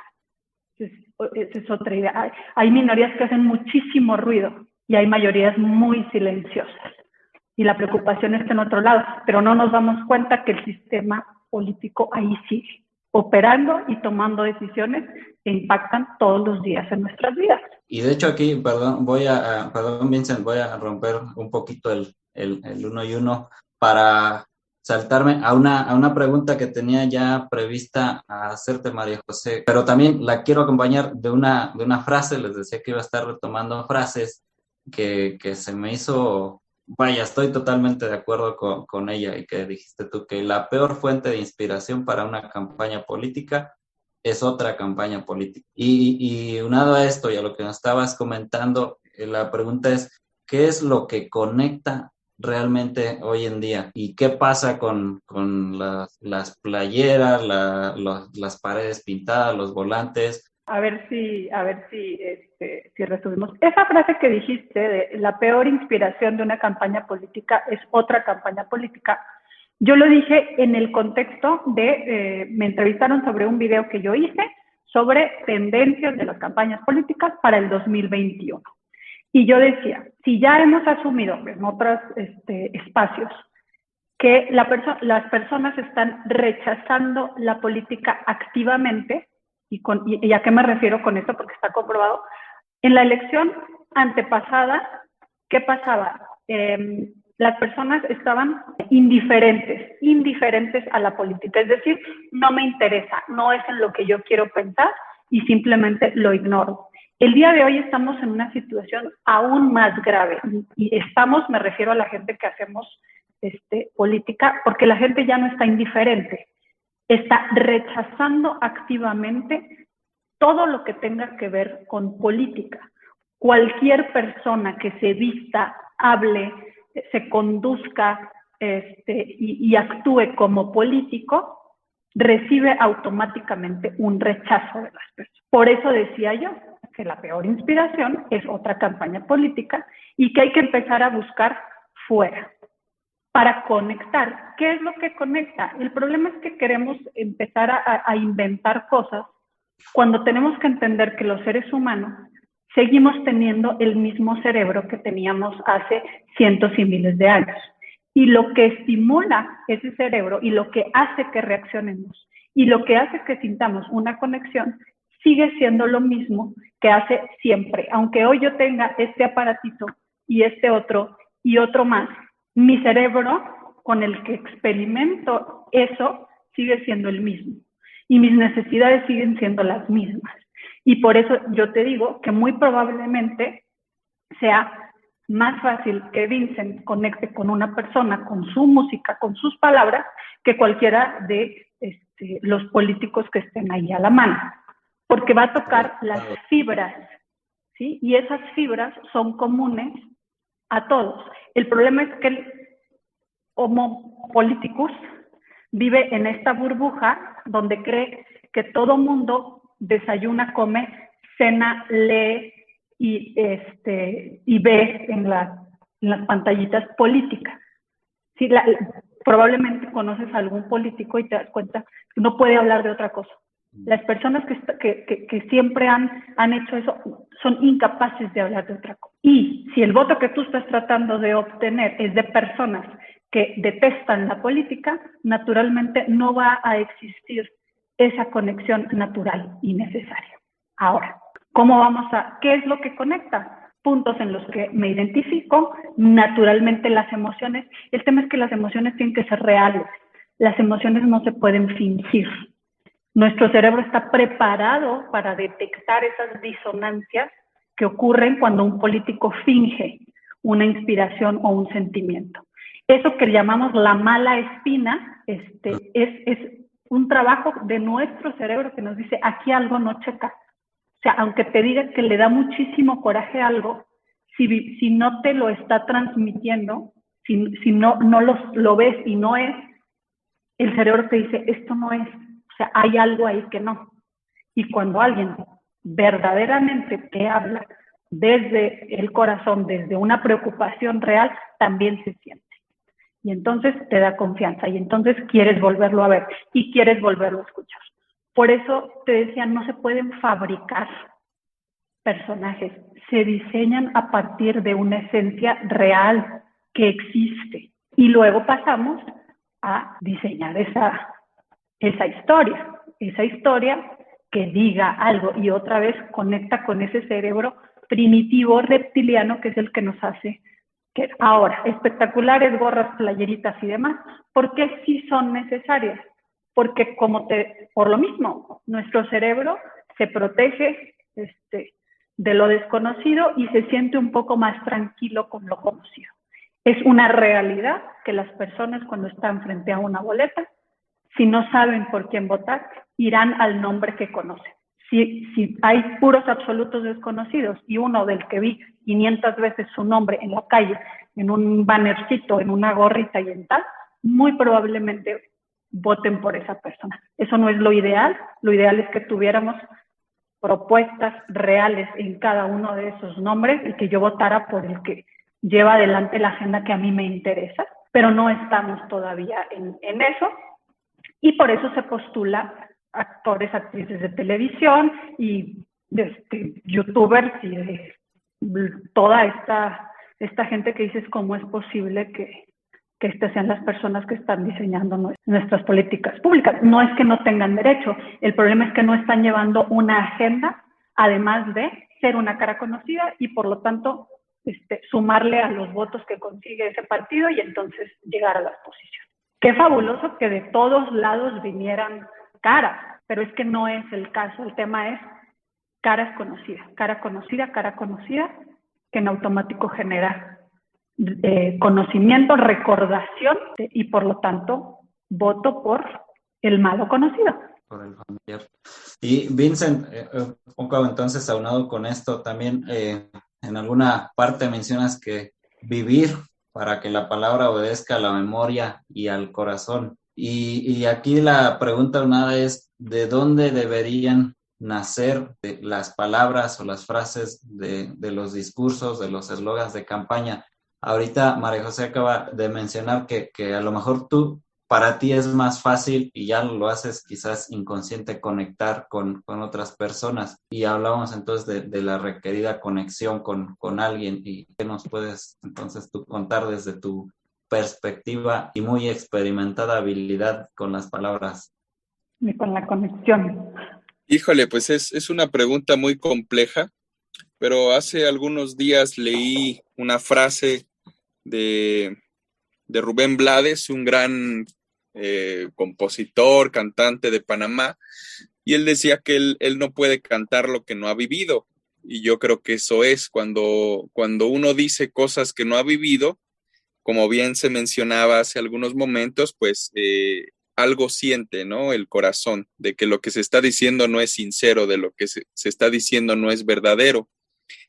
[SPEAKER 2] Esa es otra idea. Hay minorías que hacen muchísimo ruido y hay mayorías muy silenciosas. Y la preocupación está en otro lado, pero no nos damos cuenta que el sistema político ahí sigue operando y tomando decisiones que impactan todos los días en nuestras vidas.
[SPEAKER 1] Y de hecho aquí, perdón Vincent, voy a romper un poquito el 1 y 1 para saltarme a una pregunta que tenía ya prevista a hacerte, María José, pero también la quiero acompañar de una frase. Les decía que iba a estar retomando frases que se me hizo, vaya, estoy totalmente de acuerdo con ella, y que dijiste tú, que la peor fuente de inspiración para una campaña política es otra campaña política. Y unado a esto y a lo que nos estabas comentando, la pregunta es, ¿qué es lo que conecta realmente hoy en día? ¿Y qué pasa con las playeras, las paredes pintadas, los volantes?
[SPEAKER 2] A ver si resumimos. Esa frase que dijiste de la peor inspiración de una campaña política es otra campaña política. Yo lo dije en el contexto de, me entrevistaron sobre un video que yo hice sobre tendencias de las campañas políticas para el 2021. Y yo decía, si ya hemos asumido en otros espacios que las personas están rechazando la política activamente, ¿y a qué me refiero con esto? Porque está comprobado. En la elección antepasada, ¿qué pasaba? Las personas estaban indiferentes a la política. Es decir, no me interesa, no es en lo que yo quiero pensar y simplemente lo ignoro. El día de hoy estamos en una situación aún más grave y me refiero a la gente que hacemos política, porque la gente ya no está indiferente, está rechazando activamente todo lo que tenga que ver con política. Cualquier persona que se vista, hable, se conduzca y actúe como político, recibe automáticamente un rechazo de las personas. Por eso decía yo que la peor inspiración es otra campaña política y que hay que empezar a buscar fuera para conectar. ¿Qué es lo que conecta? El problema es que queremos empezar a inventar cosas cuando tenemos que entender que los seres humanos seguimos teniendo el mismo cerebro que teníamos hace cientos y miles de años. Y lo que estimula ese cerebro y lo que hace que reaccionemos y lo que hace que sintamos una conexión sigue siendo lo mismo que hace siempre. Aunque hoy yo tenga este aparatito y este otro y otro más, mi cerebro con el que experimento eso sigue siendo el mismo y mis necesidades siguen siendo las mismas. Y por eso yo te digo que muy probablemente sea más fácil que Vincent conecte con una persona, con su música, con sus palabras, que cualquiera de los políticos que estén ahí a la mano, porque va a tocar las fibras, ¿sí? Y esas fibras son comunes a todos. El problema es que el homo politicus vive en esta burbuja donde cree que todo mundo desayuna, come, cena, lee y ve en las pantallitas políticas. Sí, probablemente conoces a algún político y te das cuenta que no puede hablar de otra cosa. Las personas que siempre han hecho eso son incapaces de hablar de otra cosa. Y si el voto que tú estás tratando de obtener es de personas que detestan la política, naturalmente no va a existir esa conexión natural y necesaria. Ahora, ¿qué es lo que conecta? Puntos en los que me identifico, naturalmente las emociones. El tema es que las emociones tienen que ser reales. Las emociones no se pueden fingir. Nuestro cerebro está preparado para detectar esas disonancias que ocurren cuando un político finge una inspiración o un sentimiento. Eso que llamamos la mala espina es un trabajo de nuestro cerebro que nos dice, aquí algo no checa. O sea, aunque te diga que le da muchísimo coraje algo, si no te lo está transmitiendo, si no lo ves y no es, el cerebro te dice, esto no es. O sea, hay algo ahí que no. Y cuando alguien verdaderamente te habla desde el corazón, desde una preocupación real, también se siente. Y entonces te da confianza y entonces quieres volverlo a ver y quieres volverlo a escuchar. Por eso te decía, no se pueden fabricar personajes, se diseñan a partir de una esencia real que existe. Y luego pasamos a diseñar esa historia que diga algo y otra vez conecta con ese cerebro primitivo reptiliano que es el que nos hace Que ahora, espectaculares, gorras, playeritas y demás, ¿por qué sí son necesarias? Porque por lo mismo, nuestro cerebro se protege de lo desconocido y se siente un poco más tranquilo con lo conocido. Es una realidad que las personas cuando están frente a una boleta, si no saben por quién votar, irán al nombre que conocen. Si hay puros absolutos desconocidos y uno del que vi 500 veces su nombre en la calle, en un bannercito, en una gorrita y en tal, muy probablemente voten por esa persona. Eso no es lo ideal es que tuviéramos propuestas reales en cada uno de esos nombres y que yo votara por el que lleva adelante la agenda que a mí me interesa, pero no estamos todavía en eso y por eso se postula actores, actrices de televisión y youtubers y de toda esta gente que dices cómo es posible que estas sean las personas que están diseñando nuestras políticas públicas. No es que no tengan derecho, el problema es que no están llevando una agenda, además de ser una cara conocida y por lo tanto sumarle a los votos que consigue ese partido y entonces llegar a las posiciones. Qué fabuloso que de todos lados vinieran caras, pero es que no es el caso. El tema es cara conocida, que en automático genera conocimiento, recordación y por lo tanto voto por el malo conocido.
[SPEAKER 1] Por el familiar. Y Vincent, un poco entonces aunado con esto, también en alguna parte mencionas que vivir para que la palabra obedezca a la memoria y al corazón. Y aquí la pregunta aunada es, ¿de dónde deberían nacer las palabras o las frases de los discursos, de los eslogans de campaña? Ahorita María José acaba de mencionar que a lo mejor para ti es más fácil y ya lo haces quizás inconsciente conectar con otras personas. Y hablábamos entonces de la requerida conexión con alguien. ¿Y qué nos puedes entonces tú contar desde tu perspectiva y muy experimentada habilidad con las palabras?
[SPEAKER 2] Y con la conexión.
[SPEAKER 3] Híjole, pues es una pregunta muy compleja, pero hace algunos días leí una frase de Rubén Blades, un gran compositor, cantante de Panamá, y él decía que él no puede cantar lo que no ha vivido, y yo creo que eso es, cuando uno dice cosas que no ha vivido, como bien se mencionaba hace algunos momentos, pues algo siente, ¿no? El corazón, de que lo que se está diciendo no es sincero, de lo que se está diciendo no es verdadero.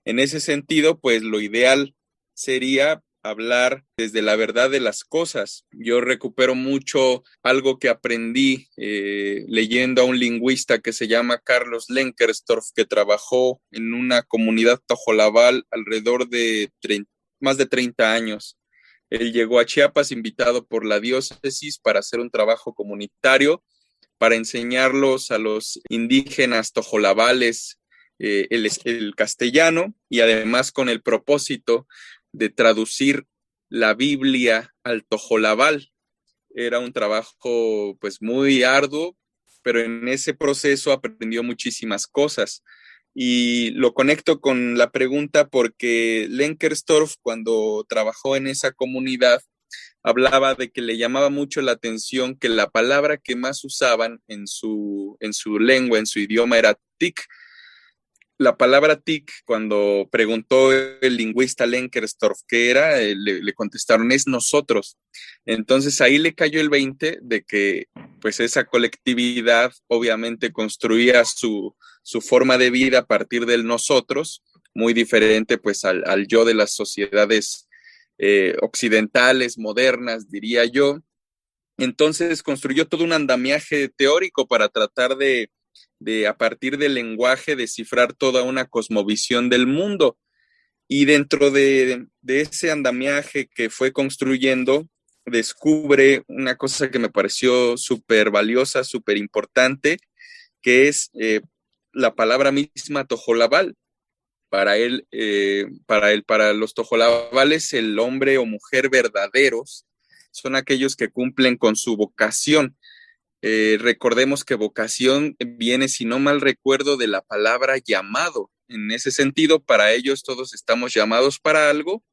[SPEAKER 3] En ese sentido, pues lo ideal sería hablar desde la verdad de las cosas. Yo recupero mucho algo que aprendí leyendo a un lingüista que se llama Carlos Lenkerstorff, que trabajó en una comunidad tojolabal alrededor de más de 30 años. Él llegó a Chiapas invitado por la diócesis para hacer un trabajo comunitario, para enseñarlos a los indígenas tojolabales el castellano y además con el propósito de traducir la Biblia al tojolabal. Era un trabajo pues muy arduo, pero en ese proceso aprendió muchísimas cosas. Y lo conecto con la pregunta porque Lenkerstorff, cuando trabajó en esa comunidad, hablaba de que le llamaba mucho la atención que la palabra que más usaban en su lengua, en su idioma, era tic. La palabra tic, cuando preguntó el lingüista Lenkerstorff qué era, le contestaron, es nosotros. Entonces ahí le cayó el 20 de que pues esa colectividad obviamente construía su forma de vida a partir del nosotros, muy diferente pues al yo de las sociedades occidentales, modernas, diría yo. Entonces construyó todo un andamiaje teórico para tratar de a partir del lenguaje descifrar toda una cosmovisión del mundo. Y dentro de ese andamiaje que fue construyendo, descubre una cosa que me pareció súper valiosa, súper importante, que es la palabra misma tojolabal. Para los tojolabales, el hombre o mujer verdaderos son aquellos que cumplen con su vocación. Recordemos que vocación viene, si no mal recuerdo, de la palabra llamado. En ese sentido, para ellos todos estamos llamados para algo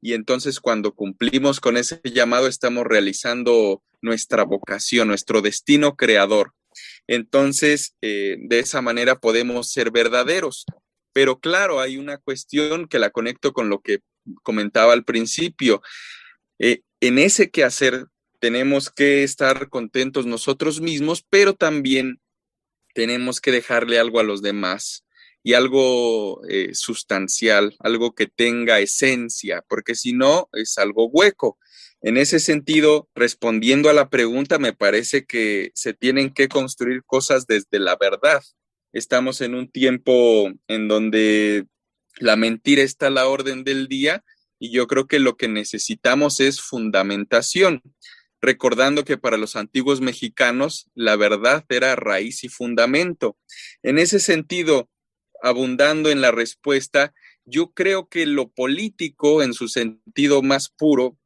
[SPEAKER 3] y entonces cuando cumplimos con ese llamado estamos realizando nuestra vocación, nuestro destino creador. Entonces, de esa manera podemos ser verdaderos. Pero claro, hay una cuestión que la conecto con lo que comentaba al principio. En ese quehacer tenemos que estar contentos nosotros mismos, pero también tenemos que dejarle algo a los demás y algo sustancial, algo que tenga esencia, porque si no es algo hueco. En ese sentido, respondiendo a la pregunta, me parece que se tienen que construir cosas desde la verdad. Estamos en un tiempo en donde la mentira está a la orden del día y yo creo que lo que necesitamos es fundamentación, recordando que para los antiguos mexicanos la verdad era raíz y fundamento. En ese sentido, abundando en la respuesta, yo creo que lo político en su sentido más puro,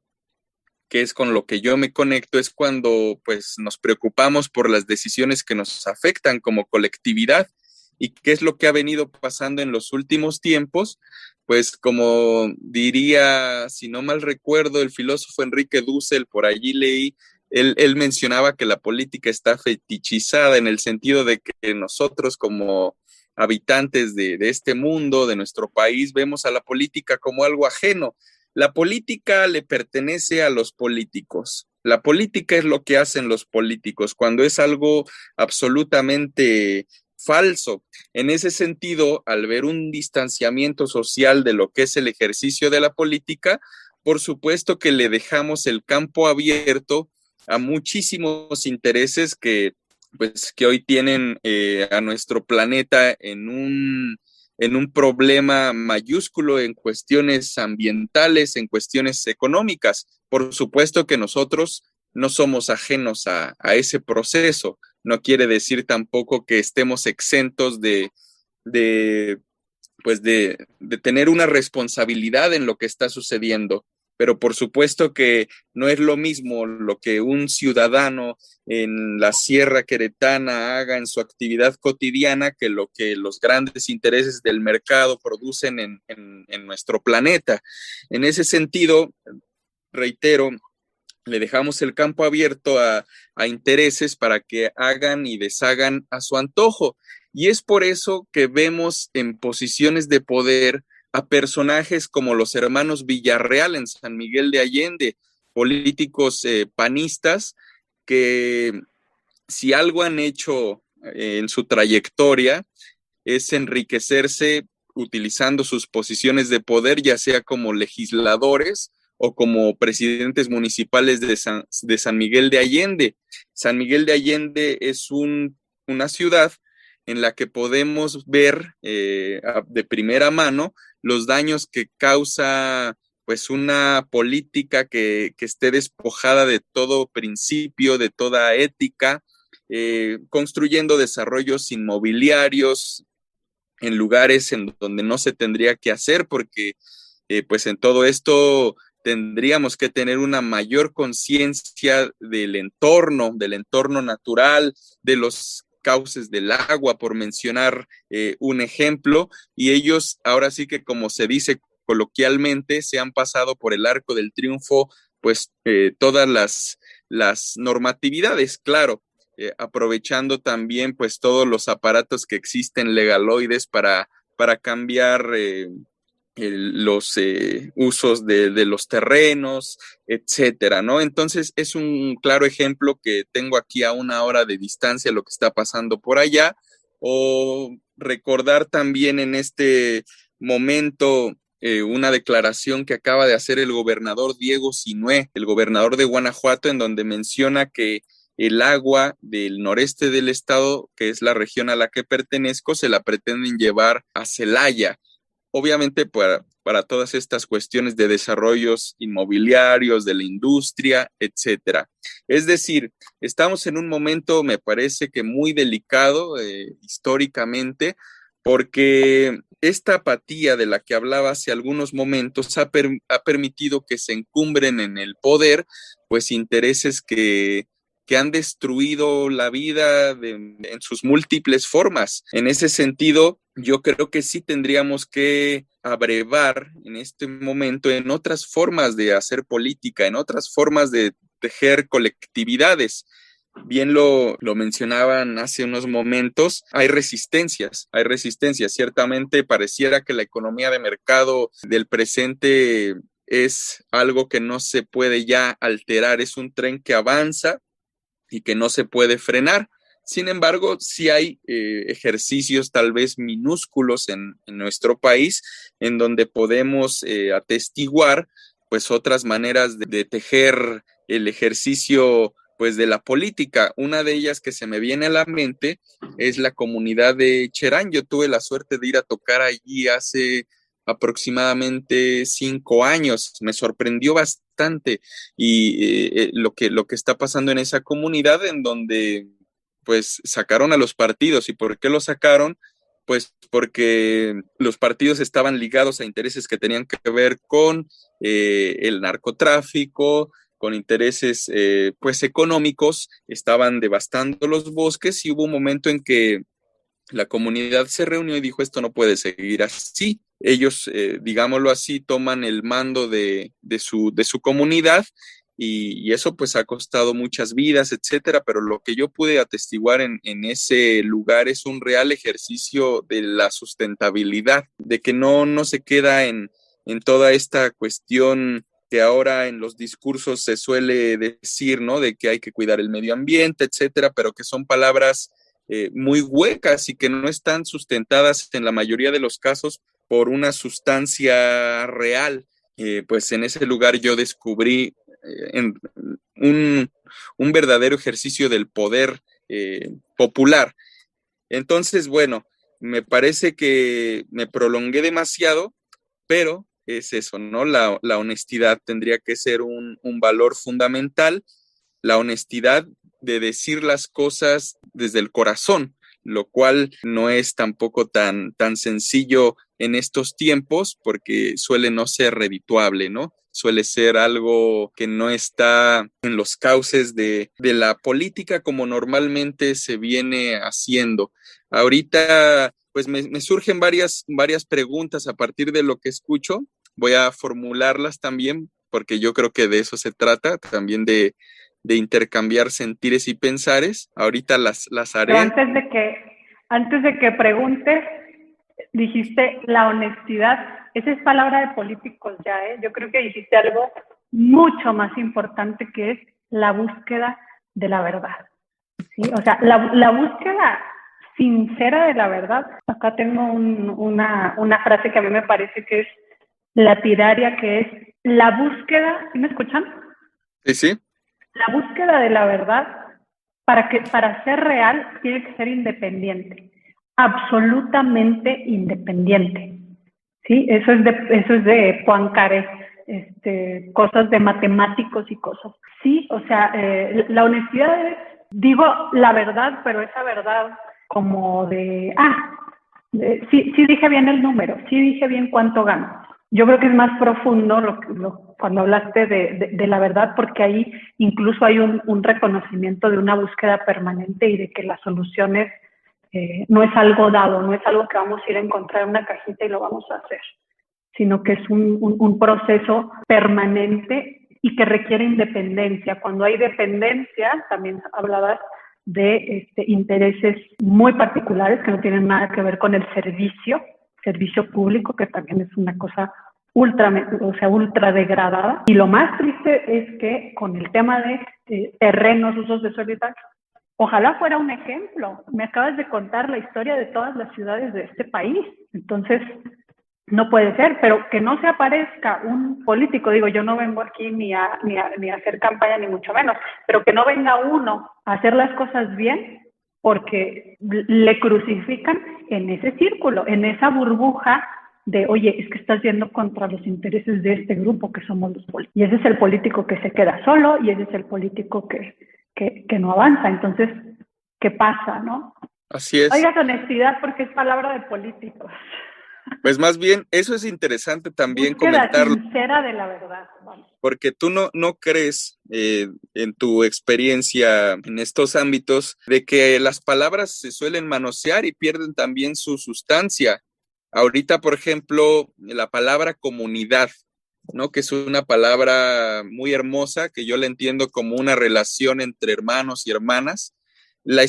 [SPEAKER 3] que es con lo que yo me conecto, es cuando pues nos preocupamos por las decisiones que nos afectan como colectividad. ¿Y qué es lo que ha venido pasando en los últimos tiempos? Pues como diría, si no mal recuerdo, el filósofo Enrique Dussel, por allí leí, él mencionaba que la política está fetichizada en el sentido de que nosotros como habitantes de este mundo, de nuestro país, vemos a la política como algo ajeno. La política le pertenece a los políticos. La política es lo que hacen los políticos cuando es algo absolutamente falso. En ese sentido, al ver un distanciamiento social de lo que es el ejercicio de la política, por supuesto que le dejamos el campo abierto a muchísimos intereses que hoy tienen a nuestro planeta en un problema mayúsculo en cuestiones ambientales, en cuestiones económicas. Por supuesto que nosotros no somos ajenos a ese proceso. No quiere decir tampoco que estemos exentos de, de tener una responsabilidad en lo que está sucediendo. Pero por supuesto que no es lo mismo lo que un ciudadano en la Sierra Queretana haga en su actividad cotidiana que lo que los grandes intereses del mercado producen en nuestro planeta. En ese sentido, reitero, le dejamos el campo abierto a intereses para que hagan y deshagan a su antojo. Y es por eso que vemos en posiciones de poder a personajes como los hermanos Villarreal en San Miguel de Allende, políticos panistas que si algo han hecho en su trayectoria es enriquecerse utilizando sus posiciones de poder, ya sea como legisladores o como presidentes municipales de San Miguel de Allende. San Miguel de Allende es una ciudad en la que podemos ver de primera mano los daños que causa pues una política que esté despojada de todo principio, de toda ética, construyendo desarrollos inmobiliarios en lugares en donde no se tendría que hacer, porque pues en todo esto tendríamos que tener una mayor conciencia del entorno natural, de los cauces del agua, por mencionar un ejemplo, y ellos ahora sí que como se dice coloquialmente, se han pasado por el arco del triunfo, pues todas las normatividades, claro, aprovechando también pues todos los aparatos que existen legaloides para cambiar los usos de los terrenos, etcétera, ¿no? Entonces es un claro ejemplo que tengo aquí a una hora de distancia lo que está pasando por allá, o recordar también en este momento una declaración que acaba de hacer el gobernador Diego Sinué, el gobernador de Guanajuato, en donde menciona que el agua del noreste del estado, que es la región a la que pertenezco, se la pretenden llevar a Celaya. Obviamente para todas estas cuestiones de desarrollos inmobiliarios, de la industria, etcétera. Es decir, estamos en un momento, me parece que muy delicado históricamente, porque esta apatía de la que hablaba hace algunos momentos ha permitido que se encumbren en el poder, pues intereses que que han destruido la vida en sus múltiples formas. En ese sentido, yo creo que sí tendríamos que abrevar en este momento en otras formas de hacer política, en otras formas de tejer colectividades. Bien lo mencionaban hace unos momentos, hay resistencias. Ciertamente pareciera que la economía de mercado del presente es algo que no se puede ya alterar, es un tren que avanza y que no se puede frenar. Sin embargo, sí hay ejercicios tal vez minúsculos en nuestro país en donde podemos atestiguar pues otras maneras de tejer el ejercicio pues de la política. Una de ellas que se me viene a la mente es la comunidad de Cherán. Yo tuve la suerte de ir a tocar allí hace aproximadamente 5 años. Me sorprendió bastante y lo que está pasando en esa comunidad, en donde pues sacaron a los partidos. ¿Y por qué lo sacaron? Pues porque los partidos estaban ligados a intereses que tenían que ver con el narcotráfico, con intereses pues económicos, estaban devastando los bosques y hubo un momento en que la comunidad se reunió y dijo, esto no puede seguir así. Ellos, digámoslo así, toman el mando de su comunidad y eso pues ha costado muchas vidas, etcétera, pero lo que yo pude atestiguar en ese lugar es un real ejercicio de la sustentabilidad, de que no se queda en toda esta cuestión que ahora en los discursos se suele decir, ¿no? De que hay que cuidar el medio ambiente, etcétera, pero que son palabras muy huecas y que no están sustentadas en la mayoría de los casos por una sustancia real. Pues en ese lugar yo descubrí un verdadero ejercicio del poder popular. Entonces, bueno, me parece que me prolongué demasiado, pero es eso, ¿no? La honestidad tendría que ser un valor fundamental, la honestidad de decir las cosas desde el corazón, lo cual no es tampoco tan sencillo en estos tiempos porque suele no ser redituable, ¿no? Suele ser algo que no está en los cauces de la política como normalmente se viene haciendo. Ahorita, pues me surgen varias preguntas a partir de lo que escucho. Voy a formularlas también porque yo creo que de eso se trata, también de intercambiar sentires y pensares. Ahorita las haré.
[SPEAKER 2] Pero antes de que preguntes, dijiste la honestidad. Esa es palabra de políticos ya, ¿eh? Yo creo que dijiste algo mucho más importante, que es la búsqueda de la verdad, ¿sí? O sea, la búsqueda sincera de la verdad. Acá tengo una frase que a mí me parece que es lapidaria, que es la búsqueda, ¿sí me escuchan?
[SPEAKER 3] Sí.
[SPEAKER 2] La búsqueda de la verdad, para ser real, tiene que ser independiente, absolutamente independiente, ¿sí? Eso es de Poincaré, cosas de matemáticos y cosas. Sí, o sea, la honestidad es, digo la verdad, pero esa verdad como sí dije bien el número, sí dije bien cuánto gano. Yo creo que es más profundo cuando hablaste de la verdad, porque ahí incluso hay un reconocimiento de una búsqueda permanente y de que las soluciones no es algo dado, no es algo que vamos a ir a encontrar en una cajita y lo vamos a hacer, sino que es un proceso permanente y que requiere independencia. Cuando hay dependencia, también hablabas de intereses muy particulares que no tienen nada que ver con el servicio público, que también es una cosa ultra degradada. Y lo más triste es que con el tema de terrenos, usos de suelo y tal, ojalá fuera un ejemplo. Me acabas de contar la historia de todas las ciudades de este país. Entonces, no puede ser, pero que no se aparezca un político, digo, yo no vengo aquí ni a hacer campaña, ni mucho menos, pero que no venga uno a hacer las cosas bien, porque le crucifican en ese círculo, en esa burbuja de, oye, es que estás yendo contra los intereses de este grupo que somos los políticos. Y ese es el político que se queda solo y ese es el político que no avanza. Entonces, ¿qué pasa, no?
[SPEAKER 3] Así es.
[SPEAKER 2] Oiga, honestidad, porque es palabra de políticos.
[SPEAKER 3] Pues más bien, eso es interesante también
[SPEAKER 2] Búsqueda
[SPEAKER 3] comentarlo,
[SPEAKER 2] sincera de la verdad. Vamos.
[SPEAKER 3] porque tú no crees en tu experiencia en estos ámbitos de que las palabras se suelen manosear y pierden también su sustancia. Ahorita, por ejemplo, la palabra comunidad, ¿no? Que es una palabra muy hermosa, que yo la entiendo como una relación entre hermanos y hermanas. La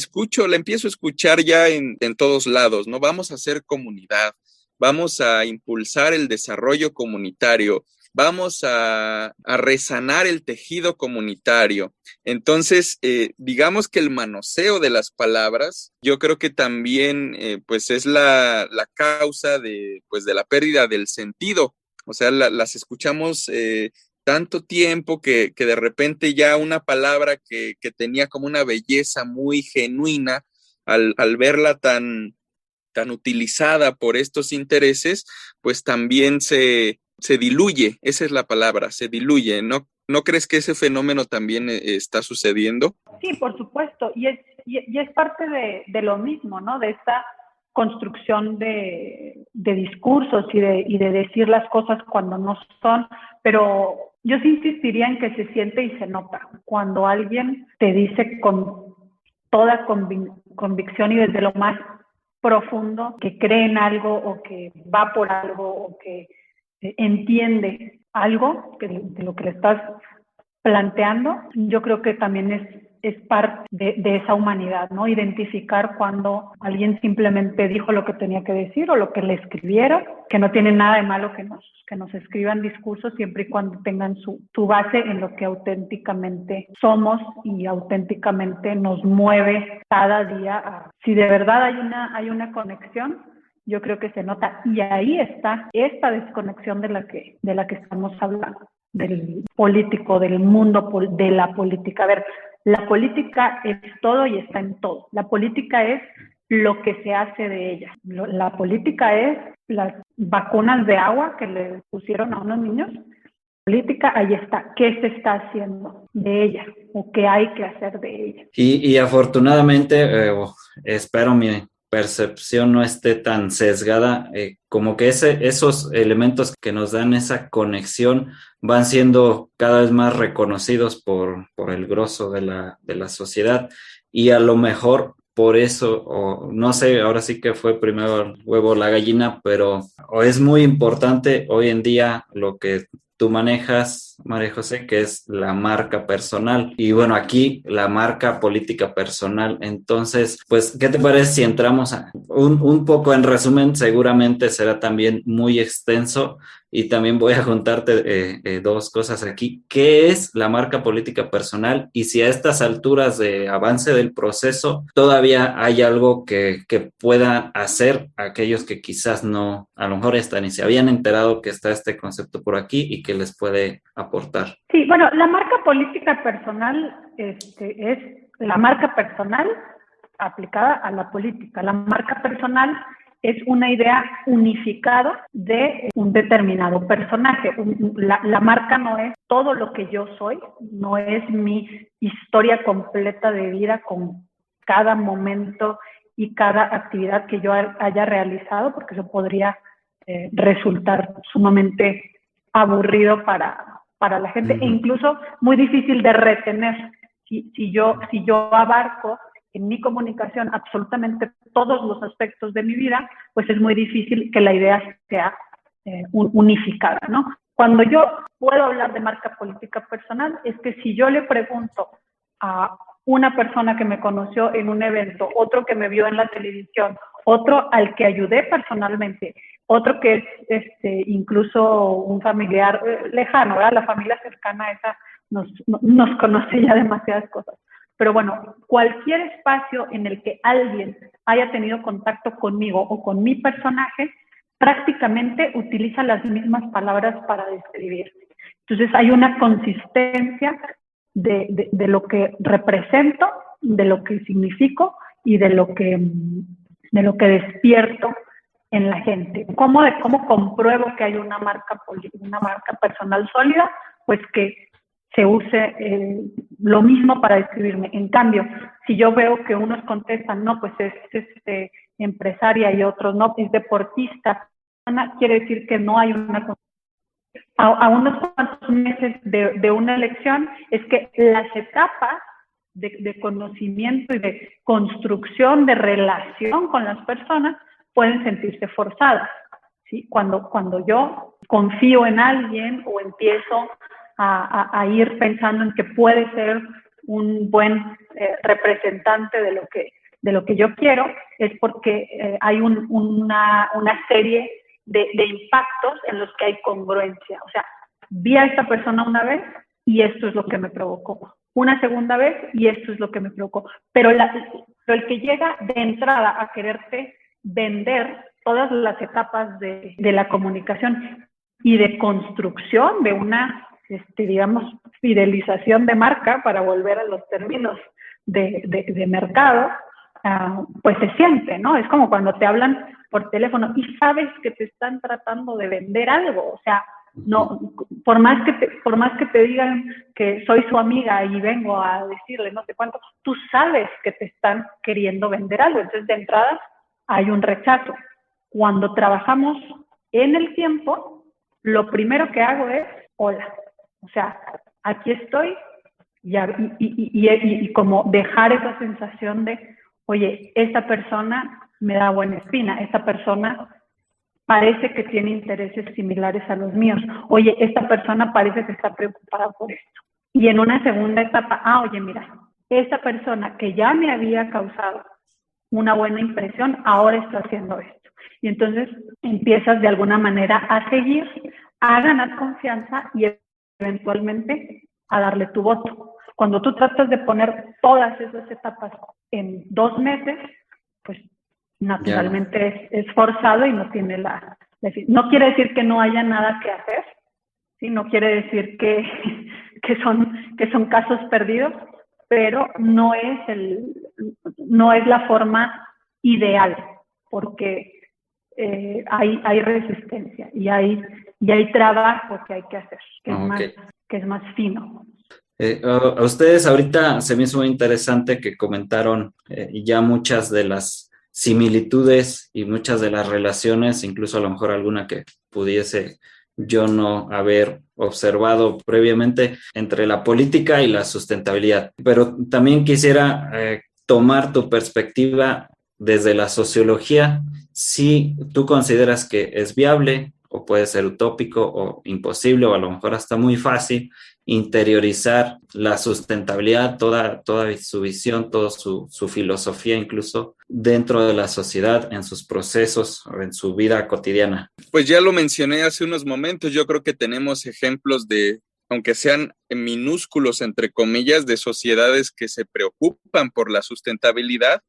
[SPEAKER 3] empiezo a escuchar ya en todos lados, ¿no? Vamos a hacer comunidad, vamos a impulsar el desarrollo comunitario, vamos a resanar el tejido comunitario. Entonces, digamos que el manoseo de las palabras, yo creo que también pues es la causa pues, de la pérdida del sentido. O sea, las escuchamos tanto tiempo que de repente ya una palabra que tenía como una belleza muy genuina, al verla tan utilizada por estos intereses, pues también se diluye, esa es la palabra, se diluye. ¿No crees que ese fenómeno también está sucediendo?
[SPEAKER 2] Sí, por supuesto, y es parte de lo mismo, ¿no? De esta construcción de discursos y de decir las cosas cuando no son, pero yo sí insistiría en que se siente y se nota cuando alguien te dice con toda convicción y desde lo más profundo que cree en algo o que va por algo o que entiende algo de lo que le estás planteando. Yo creo que también es parte de esa humanidad, ¿no? Identificar cuando alguien simplemente dijo lo que tenía que decir o lo que le escribieron, que no tiene nada de malo que nos escriban discursos siempre y cuando tengan su base en lo que auténticamente somos y auténticamente nos mueve cada día. Si de verdad hay una conexión, yo creo que se nota, y ahí está esta desconexión de la que estamos hablando, del político, del mundo de la política. A ver, la política es todo y está en todo. La política es lo que se hace de ella. La política es las vacunas de agua que le pusieron a unos niños. Política, ahí está. ¿Qué se está haciendo de ella o qué hay que hacer de ella?
[SPEAKER 1] Y afortunadamente, espero mi percepción no esté tan sesgada, como que esos elementos que nos dan esa conexión van siendo cada vez más reconocidos por el grosso de la sociedad, y a lo mejor por eso, o no sé, ahora sí que fue primero el huevo o la gallina, pero o es muy importante hoy en día lo que tú manejas, María José, que es la marca personal. Y bueno, aquí la marca política personal. Entonces, pues, ¿qué te parece si entramos a un poco en resumen? Seguramente será también muy extenso y también voy a juntarte dos cosas aquí. ¿Qué es la marca política personal? Y si a estas alturas de avance del proceso todavía hay algo que puedan hacer aquellos que quizás no, a lo mejor hasta ni se habían enterado que está este concepto por aquí y que les puede aportar.
[SPEAKER 2] Sí, bueno, la marca política personal es la marca personal aplicada a la política. La marca personal es una idea unificada de un determinado personaje. La marca no es todo lo que yo soy, no es mi historia completa de vida con cada momento y cada actividad que yo haya realizado, porque eso podría resultar sumamente aburrido para la gente, e incluso muy difícil de retener. Si yo abarco en mi comunicación absolutamente todos los aspectos de mi vida, pues es muy difícil que la idea sea unificada, ¿no? Cuando yo puedo hablar de marca política personal, es que si yo le pregunto a una persona que me conoció en un evento, otro que me vio en la televisión, otro al que ayudé personalmente, otro que es incluso un familiar lejano, ¿verdad? La familia cercana esa nos conoce ya demasiadas cosas. Pero bueno, cualquier espacio en el que alguien haya tenido contacto conmigo o con mi personaje, prácticamente utiliza las mismas palabras para describir. Entonces hay una consistencia de lo que represento, de lo que significo y de lo que despierto en la gente. ¿Cómo compruebo que hay una marca personal sólida? Pues que se use lo mismo para describirme. En cambio, si yo veo que unos contestan, no, pues es empresaria, y otros no, es deportista, quiere decir que no hay una a unos cuantos meses de una elección, es que las etapas de conocimiento y de construcción de relación con las personas pueden sentirse forzadas, ¿sí? Cuando yo confío en alguien o empiezo a ir pensando en que puede ser un buen representante de lo que yo quiero, es porque hay una serie de impactos en los que hay congruencia. O sea, vi a esta persona una vez y esto es lo que me provocó. Una segunda vez y esto es lo que me provocó. Pero el que llega de entrada a quererte vender todas las etapas de la comunicación y de construcción de una, digamos, fidelización de marca, para volver a los términos de mercado, pues se siente, ¿no? Es como cuando te hablan por teléfono y sabes que te están tratando de vender algo. O sea, no, por más que te digan que soy su amiga y vengo a decirle no sé cuánto, tú sabes que te están queriendo vender algo. Entonces, de entrada, hay un rechazo. Cuando trabajamos en el tiempo, lo primero que hago es, hola. O sea, aquí estoy, y como dejar esa sensación de, oye, esta persona me da buena espina, esta persona parece que tiene intereses similares a los míos, oye, esta persona parece que está preocupada por esto. Y en una segunda etapa, oye, mira, esta persona que ya me había causado una buena impresión, ahora está haciendo esto. Y entonces empiezas de alguna manera a seguir, a ganar confianza y eventualmente a darle tu voto. Cuando tú tratas de poner todas esas etapas en 2 meses, pues naturalmente es forzado y no tiene no quiere decir que no haya nada que hacer, ¿sí? No quiere decir que son casos perdidos, pero no es la forma ideal, porque hay resistencia y hay trabajo que hay que hacer, que es más fino.
[SPEAKER 1] A ustedes ahorita se me hizo muy interesante que comentaron ya muchas de las similitudes y muchas de las relaciones, incluso a lo mejor alguna que pudiese yo no haber observado previamente entre la política y la sustentabilidad. Pero también quisiera tomar tu perspectiva desde la sociología, si tú consideras que es viable o puede ser utópico o imposible o a lo mejor hasta muy fácil interiorizar la sustentabilidad, toda su visión, toda su filosofía incluso dentro de la sociedad, en sus procesos o en su vida cotidiana.
[SPEAKER 3] Pues ya lo mencioné hace unos momentos, yo creo que tenemos ejemplos de, aunque sean minúsculos entre comillas, de sociedades que se preocupan por la sustentabilidad.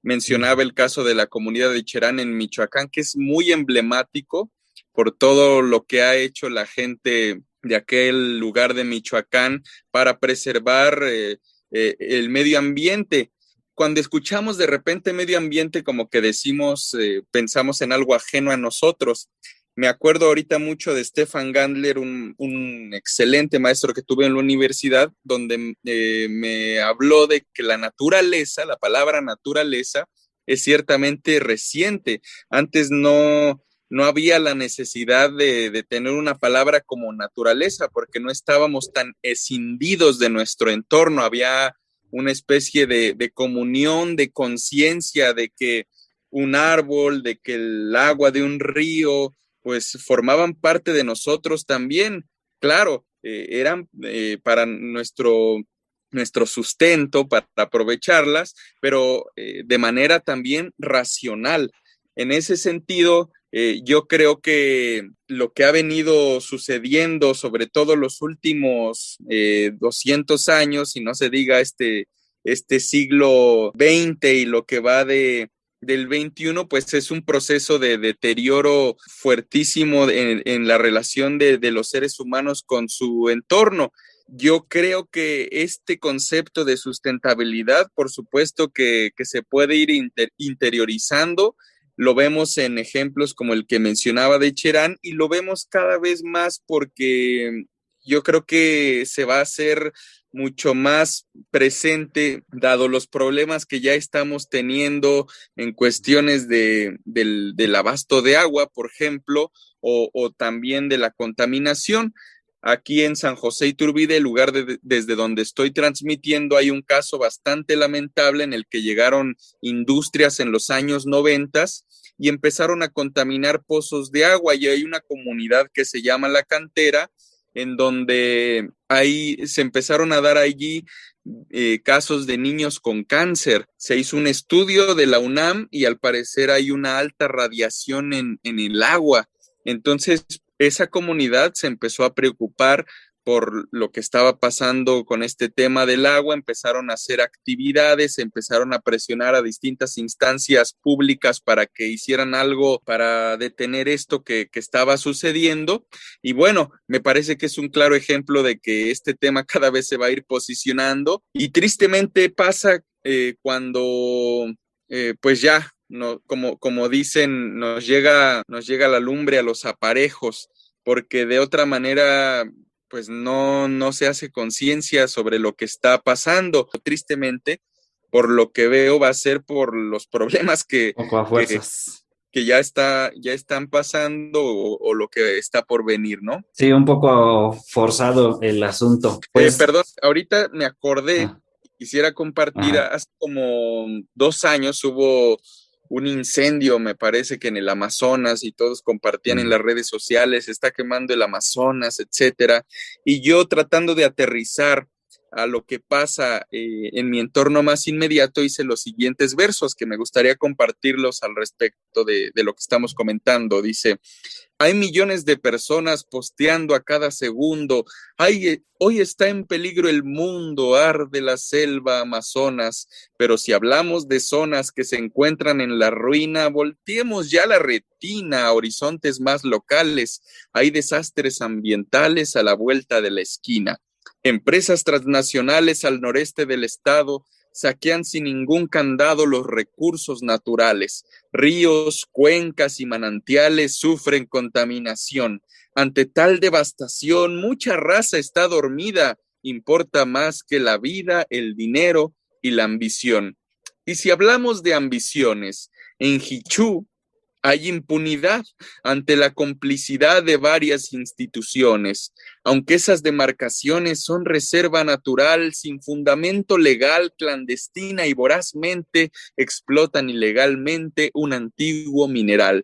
[SPEAKER 3] Mencionaba el caso de la comunidad de Cherán en Michoacán, que es muy emblemático por todo lo que ha hecho la gente de aquel lugar de Michoacán para preservar el medio ambiente. Cuando escuchamos de repente medio ambiente, como que decimos, pensamos en algo ajeno a nosotros. Me acuerdo ahorita mucho de Stefan Gandler, un excelente maestro que tuve en la universidad, donde me habló de que la naturaleza, la palabra naturaleza, es ciertamente reciente. Antes no había la necesidad de tener una palabra como naturaleza, porque no estábamos tan escindidos de nuestro entorno. Había una especie de comunión, de conciencia, de que un árbol, de que el agua de un río, pues formaban parte de nosotros también. Claro, eran para nuestro sustento, para aprovecharlas, pero de manera también racional. En ese sentido, yo creo que lo que ha venido sucediendo, sobre todo los últimos 200 años, y no se diga este siglo XX y lo que va del 21, pues es un proceso de deterioro fuertísimo en la relación de los seres humanos con su entorno. Yo creo que este concepto de sustentabilidad, por supuesto que se puede ir interiorizando. Lo vemos en ejemplos como el que mencionaba de Cherán, y lo vemos cada vez más porque yo creo que se va a hacer mucho más presente, dado los problemas que ya estamos teniendo en cuestiones del abasto de agua, por ejemplo, o también de la contaminación. Aquí en San José Iturbide, el lugar desde donde estoy transmitiendo, hay un caso bastante lamentable en el que llegaron industrias en los años 90 y empezaron a contaminar pozos de agua, y hay una comunidad que se llama La Cantera, en donde ahí se empezaron a dar allí casos de niños con cáncer. Se hizo un estudio de la UNAM y al parecer hay una alta radiación en el agua. Entonces, esa comunidad se empezó a preocupar por lo que estaba pasando con este tema del agua, empezaron a hacer actividades, empezaron a presionar a distintas instancias públicas para que hicieran algo para detener esto que estaba sucediendo. Y bueno, me parece que es un claro ejemplo de que este tema cada vez se va a ir posicionando, y tristemente pasa cuando pues ya, no, como dicen, nos llega la lumbre a los aparejos, porque de otra manera pues no se hace conciencia sobre lo que está pasando. Tristemente, por lo que veo, va a ser por los problemas
[SPEAKER 1] Poco a fuerzas.
[SPEAKER 3] que ya están pasando, o lo que está por venir, ¿no?
[SPEAKER 1] Sí, un poco forzado el asunto. Pues,
[SPEAKER 3] Perdón, ahorita me acordé, quisiera compartir,
[SPEAKER 1] ajá.
[SPEAKER 3] hace como 2 años hubo un incendio, me parece que en el Amazonas, y todos compartían en las redes sociales, se está quemando el Amazonas, etcétera. Y yo, tratando de aterrizar a lo que pasa en mi entorno más inmediato, hice los siguientes versos que me gustaría compartirlos al respecto de lo que estamos comentando. Dice: hay millones de personas posteando a cada segundo. Hoy está en peligro el mundo, arde la selva Amazonas. Pero si hablamos de zonas que se encuentran en la ruina, volteemos ya la retina a horizontes más locales. Hay desastres ambientales a la vuelta de la esquina. Empresas transnacionales al noreste del estado saquean sin ningún candado los recursos naturales. Ríos, cuencas y manantiales sufren contaminación. Ante tal devastación, mucha raza está dormida. Importa más que la vida, el dinero y la ambición. Y si hablamos de ambiciones, en Hichú hay impunidad ante la complicidad de varias instituciones, aunque esas demarcaciones son reserva natural, sin fundamento legal, clandestina y vorazmente explotan ilegalmente un antiguo mineral.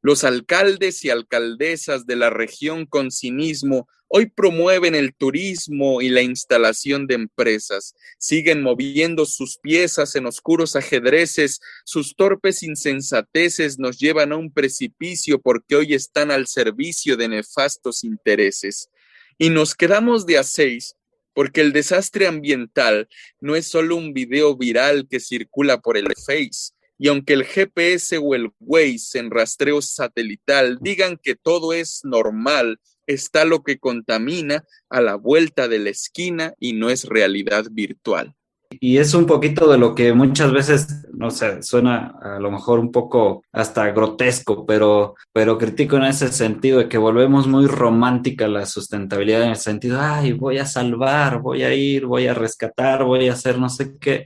[SPEAKER 3] Los alcaldes y alcaldesas de la región con cinismo hoy promueven el turismo y la instalación de empresas. Siguen moviendo sus piezas en oscuros ajedrezes. Sus torpes insensateces nos llevan a un precipicio porque hoy están al servicio de nefastos intereses. Y nos quedamos de a 6 porque el desastre ambiental no es solo un video viral que circula por el Face. Y aunque el GPS o el Waze en rastreo satelital digan que todo es normal, está lo que contamina a la vuelta de la esquina y no es realidad virtual.
[SPEAKER 1] Y es un poquito de lo que muchas veces, no sé, suena a lo mejor un poco hasta grotesco, pero critico en ese sentido de que volvemos muy romántica la sustentabilidad, en el sentido, ay, voy a salvar, voy a ir, voy a rescatar, voy a hacer no sé qué.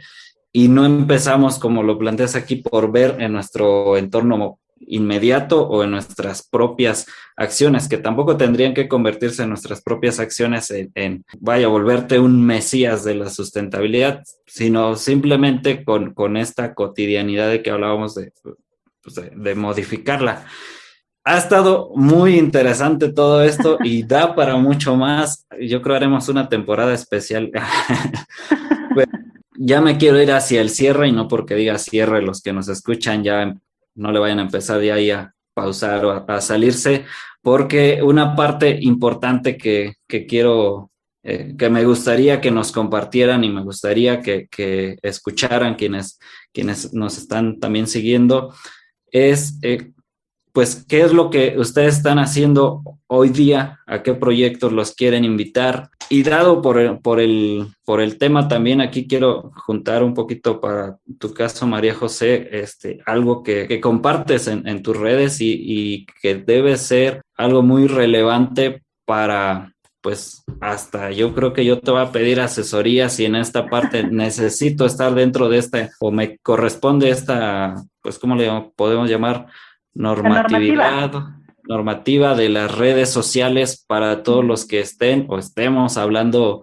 [SPEAKER 1] Y no empezamos, como lo planteas aquí, por ver en nuestro entorno inmediato o en nuestras propias acciones, que tampoco tendrían que convertirse en nuestras propias acciones vaya, volverte un mesías de la sustentabilidad, sino simplemente con esta cotidianidad de que hablábamos de modificarla. Ha estado muy interesante todo esto y da para mucho más. Yo creo haremos una temporada especial. Ya me quiero ir hacia el cierre, y no porque diga cierre, los que nos escuchan ya no le vayan a empezar de ahí a pausar o a salirse, porque una parte importante que quiero, que me gustaría que nos compartieran y me gustaría que escucharan quienes nos están también siguiendo, es pues qué es lo que ustedes están haciendo hoy día, a qué proyectos los quieren invitar. Y dado por el tema también, aquí quiero juntar un poquito para tu caso, María José, algo que compartes en tus redes y que debe ser algo muy relevante para pues hasta yo creo que yo te voy a pedir asesoría si en esta parte necesito estar dentro de o me corresponde pues, ¿cómo podemos llamar?
[SPEAKER 2] La normativa.
[SPEAKER 1] Normativa de las redes sociales para todos los que estén o estemos hablando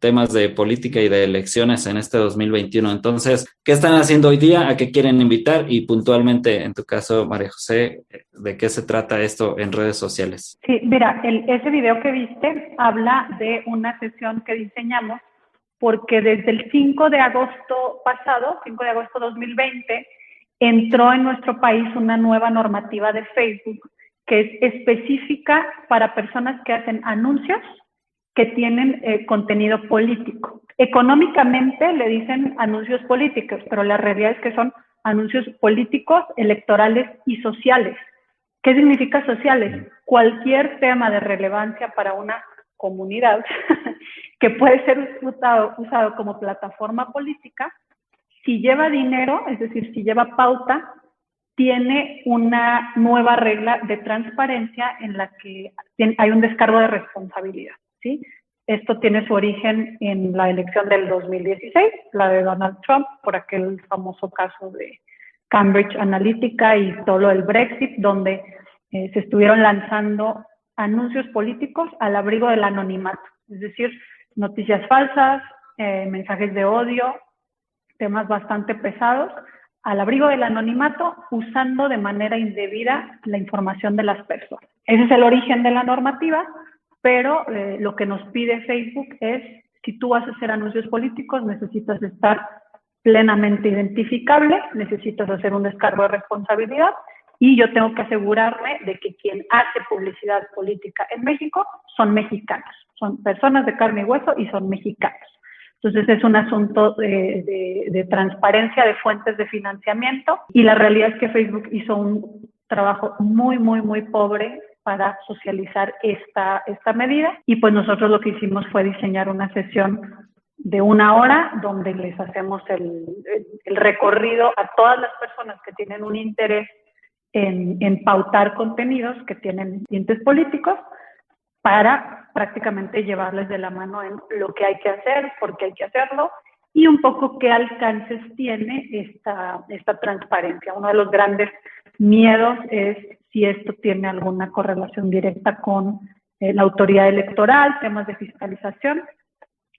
[SPEAKER 1] temas de política y de elecciones en este 2021. Entonces, ¿qué están haciendo hoy día? ¿A qué quieren invitar? Y puntualmente, en tu caso, María José, ¿de qué se trata esto en redes sociales?
[SPEAKER 2] Sí, mira, ese video que viste habla de una sesión que diseñamos porque desde el 5 de agosto pasado, 5 de agosto 2020, entró en nuestro país una nueva normativa de Facebook que es específica para personas que hacen anuncios que tienen contenido político. Económicamente le dicen anuncios políticos, pero la realidad es que son anuncios políticos, electorales y sociales. ¿Qué significa sociales? Cualquier tema de relevancia para una comunidad que puede ser usado como plataforma política, si lleva dinero, es decir, si lleva pauta, tiene una nueva regla de transparencia en la que hay un descargo de responsabilidad, ¿sí? Esto tiene su origen en la elección del 2016, la de Donald Trump, por aquel famoso caso de Cambridge Analytica y todo lo del Brexit, donde se estuvieron lanzando anuncios políticos al abrigo del anonimato, es decir, noticias falsas, mensajes de odio, temas bastante pesados, al abrigo del anonimato, usando de manera indebida la información de las personas. Ese es el origen de la normativa, pero lo que nos pide Facebook es, si tú vas a hacer anuncios políticos, necesitas estar plenamente identificable, necesitas hacer un descargo de responsabilidad, y yo tengo que asegurarme de que quien hace publicidad política en México son mexicanos, son personas de carne y hueso y son mexicanos. Entonces es un asunto de transparencia de fuentes de financiamiento, y la realidad es que Facebook hizo un trabajo muy, muy, muy pobre para socializar esta medida, y pues nosotros lo que hicimos fue diseñar una sesión de 1 hora donde les hacemos el recorrido a todas las personas que tienen un interés en pautar contenidos que tienen tintes políticos, para prácticamente llevarles de la mano en lo que hay que hacer, por qué hay que hacerlo, y un poco qué alcances tiene esta transparencia. Uno de los grandes miedos es si esto tiene alguna correlación directa con la autoridad electoral, temas de fiscalización.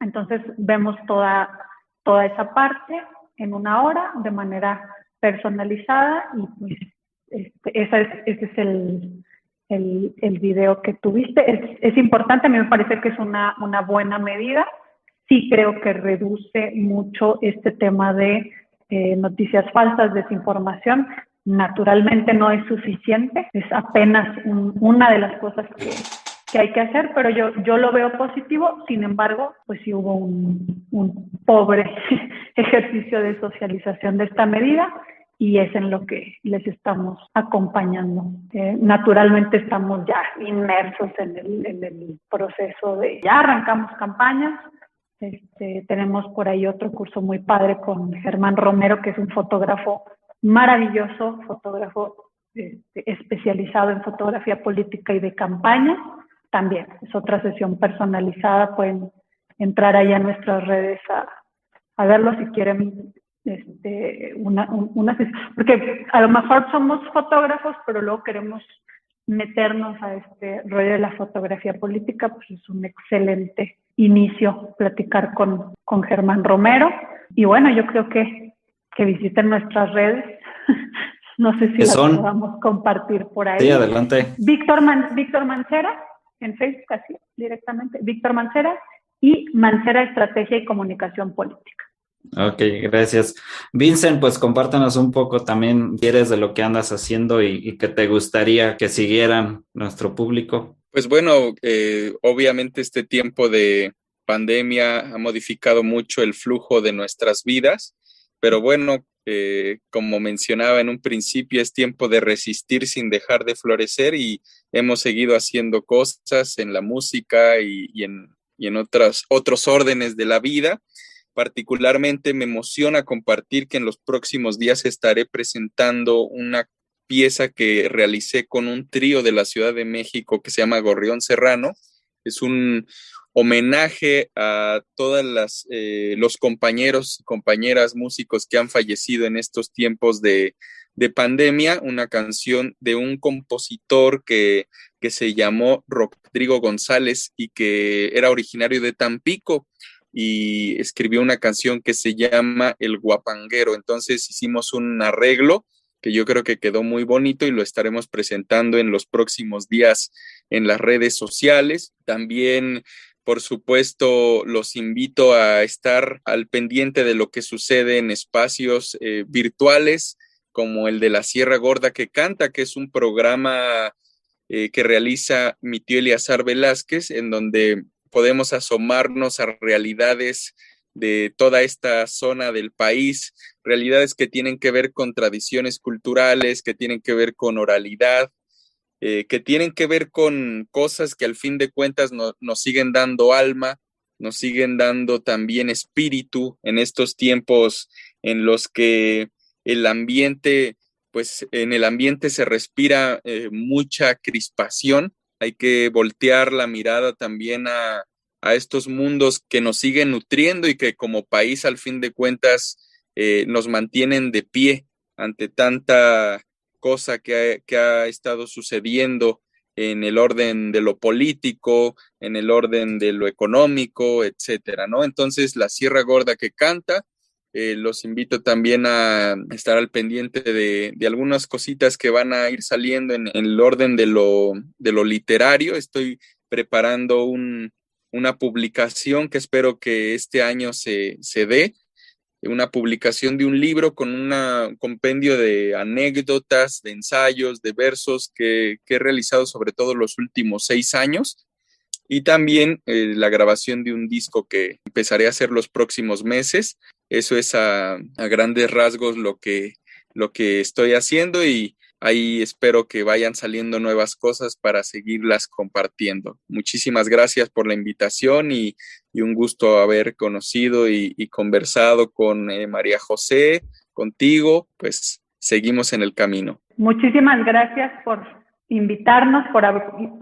[SPEAKER 2] Entonces vemos toda esa parte en 1 hora de manera personalizada, y pues ese es el video que tuviste. Es importante, a mí me parece que es una buena medida. Sí creo que reduce mucho este tema de noticias falsas, desinformación. Naturalmente no es suficiente, es apenas una de las cosas que hay que hacer, pero yo lo veo positivo. Sin embargo, pues sí hubo un pobre ejercicio de socialización de esta medida, y es en lo que les estamos acompañando. Naturalmente estamos ya inmersos en el proceso de, ya arrancamos campañas. Tenemos por ahí otro curso muy padre con Germán Romero, que es un fotógrafo maravilloso, fotógrafo especializado en fotografía política y de campaña. También es otra sesión personalizada, pueden entrar ahí a nuestras redes a verlo si quieren. Porque a lo mejor somos fotógrafos, pero luego queremos meternos a este rollo de la fotografía política, pues es un excelente inicio platicar con Germán Romero. Y bueno, yo creo que visiten nuestras redes. No sé si las podamos compartir por ahí.
[SPEAKER 1] Sí, adelante.
[SPEAKER 2] Víctor Mancera, en Facebook, así directamente, Víctor Mancera, y Mancera Estrategia y Comunicación Política.
[SPEAKER 1] Ok, gracias. Vincent, pues compártanos un poco también, ¿quieres de lo que andas haciendo y que te gustaría que siguieran nuestro público?
[SPEAKER 3] Pues bueno, obviamente este tiempo de pandemia ha modificado mucho el flujo de nuestras vidas, pero bueno, como mencionaba en un principio, es tiempo de resistir sin dejar de florecer, y hemos seguido haciendo cosas en la música y en otros órdenes de la vida. Particularmente me emociona compartir que en los próximos días estaré presentando una pieza que realicé con un trío de la Ciudad de México que se llama Gorrión Serrano. Es un homenaje a todas los compañeros y compañeras músicos que han fallecido en estos tiempos de pandemia, una canción de un compositor que se llamó Rodrigo González y que era originario de Tampico y escribió una canción que se llama El Guapanguero. Entonces hicimos un arreglo que yo creo que quedó muy bonito y lo estaremos presentando en los próximos días en las redes sociales. También, por supuesto, los invito a estar al pendiente de lo que sucede en espacios virtuales, como el de La Sierra Gorda que Canta, que es un programa que realiza mi tío Eleazar Velázquez, en donde podemos asomarnos a realidades de toda esta zona del país, realidades que tienen que ver con tradiciones culturales, que tienen que ver con oralidad, que tienen que ver con cosas que al fin de cuentas nos siguen dando alma, nos siguen dando también espíritu en estos tiempos en los que el ambiente, pues en el ambiente se respira mucha crispación. Hay que voltear la mirada también a estos mundos que nos siguen nutriendo y que como país al fin de cuentas nos mantienen de pie ante tanta cosa que ha estado sucediendo en el orden de lo político, en el orden de lo económico, etcétera, ¿no? Entonces, La Sierra Gorda que Canta, los invito también a estar al pendiente de algunas cositas que van a ir saliendo en el orden de lo literario. Estoy preparando una publicación que espero que este año se dé, una publicación de un libro con un compendio de anécdotas, de ensayos, de versos que he realizado sobre todo los últimos 6 años, y también la grabación de un disco que empezaré a hacer los próximos meses. Eso es a grandes rasgos lo que estoy haciendo, y ahí espero que vayan saliendo nuevas cosas para seguirlas compartiendo. Muchísimas gracias por la invitación y un gusto haber conocido y conversado con María José, contigo. Pues seguimos en el camino.
[SPEAKER 2] Muchísimas gracias por invitarnos,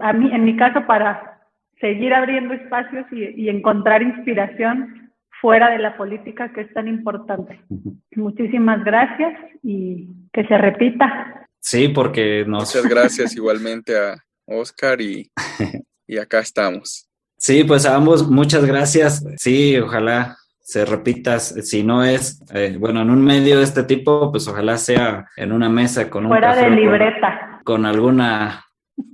[SPEAKER 2] a mí, en mi caso, para seguir abriendo espacios y encontrar inspiración fuera de la política, que es tan importante. Muchísimas gracias y que se repita.
[SPEAKER 1] Sí, porque
[SPEAKER 3] Muchas gracias igualmente a Oscar y acá estamos.
[SPEAKER 1] Sí, pues a ambos muchas gracias. Sí, ojalá se repita. Si no es, bueno, en un medio de este tipo, pues ojalá sea en una mesa con
[SPEAKER 2] fuera
[SPEAKER 1] un café
[SPEAKER 2] de libreta.
[SPEAKER 1] con alguna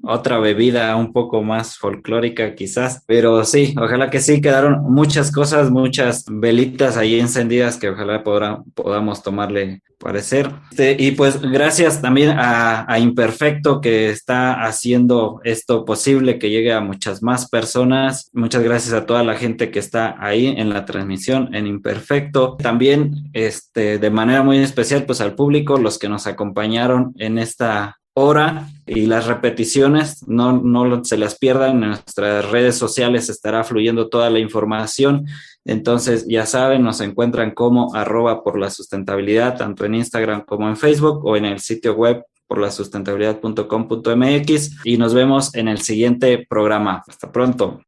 [SPEAKER 1] otra bebida un poco más folclórica quizás, pero sí, ojalá que sí, quedaron muchas cosas, muchas velitas ahí encendidas que ojalá podamos tomarle parecer. Y pues gracias también a Imperfecto, que está haciendo esto posible, que llegue a muchas más personas. Muchas gracias a toda la gente que está ahí en la transmisión en Imperfecto. También de manera muy especial pues al público, los que nos acompañaron en esta hora, y las repeticiones no se las pierdan. En nuestras redes sociales estará fluyendo toda la información, entonces ya saben, nos encuentran como @porlasustentabilidad, tanto en Instagram como en Facebook, o en el sitio web porlasustentabilidad.com.mx, y nos vemos en el siguiente programa. Hasta pronto.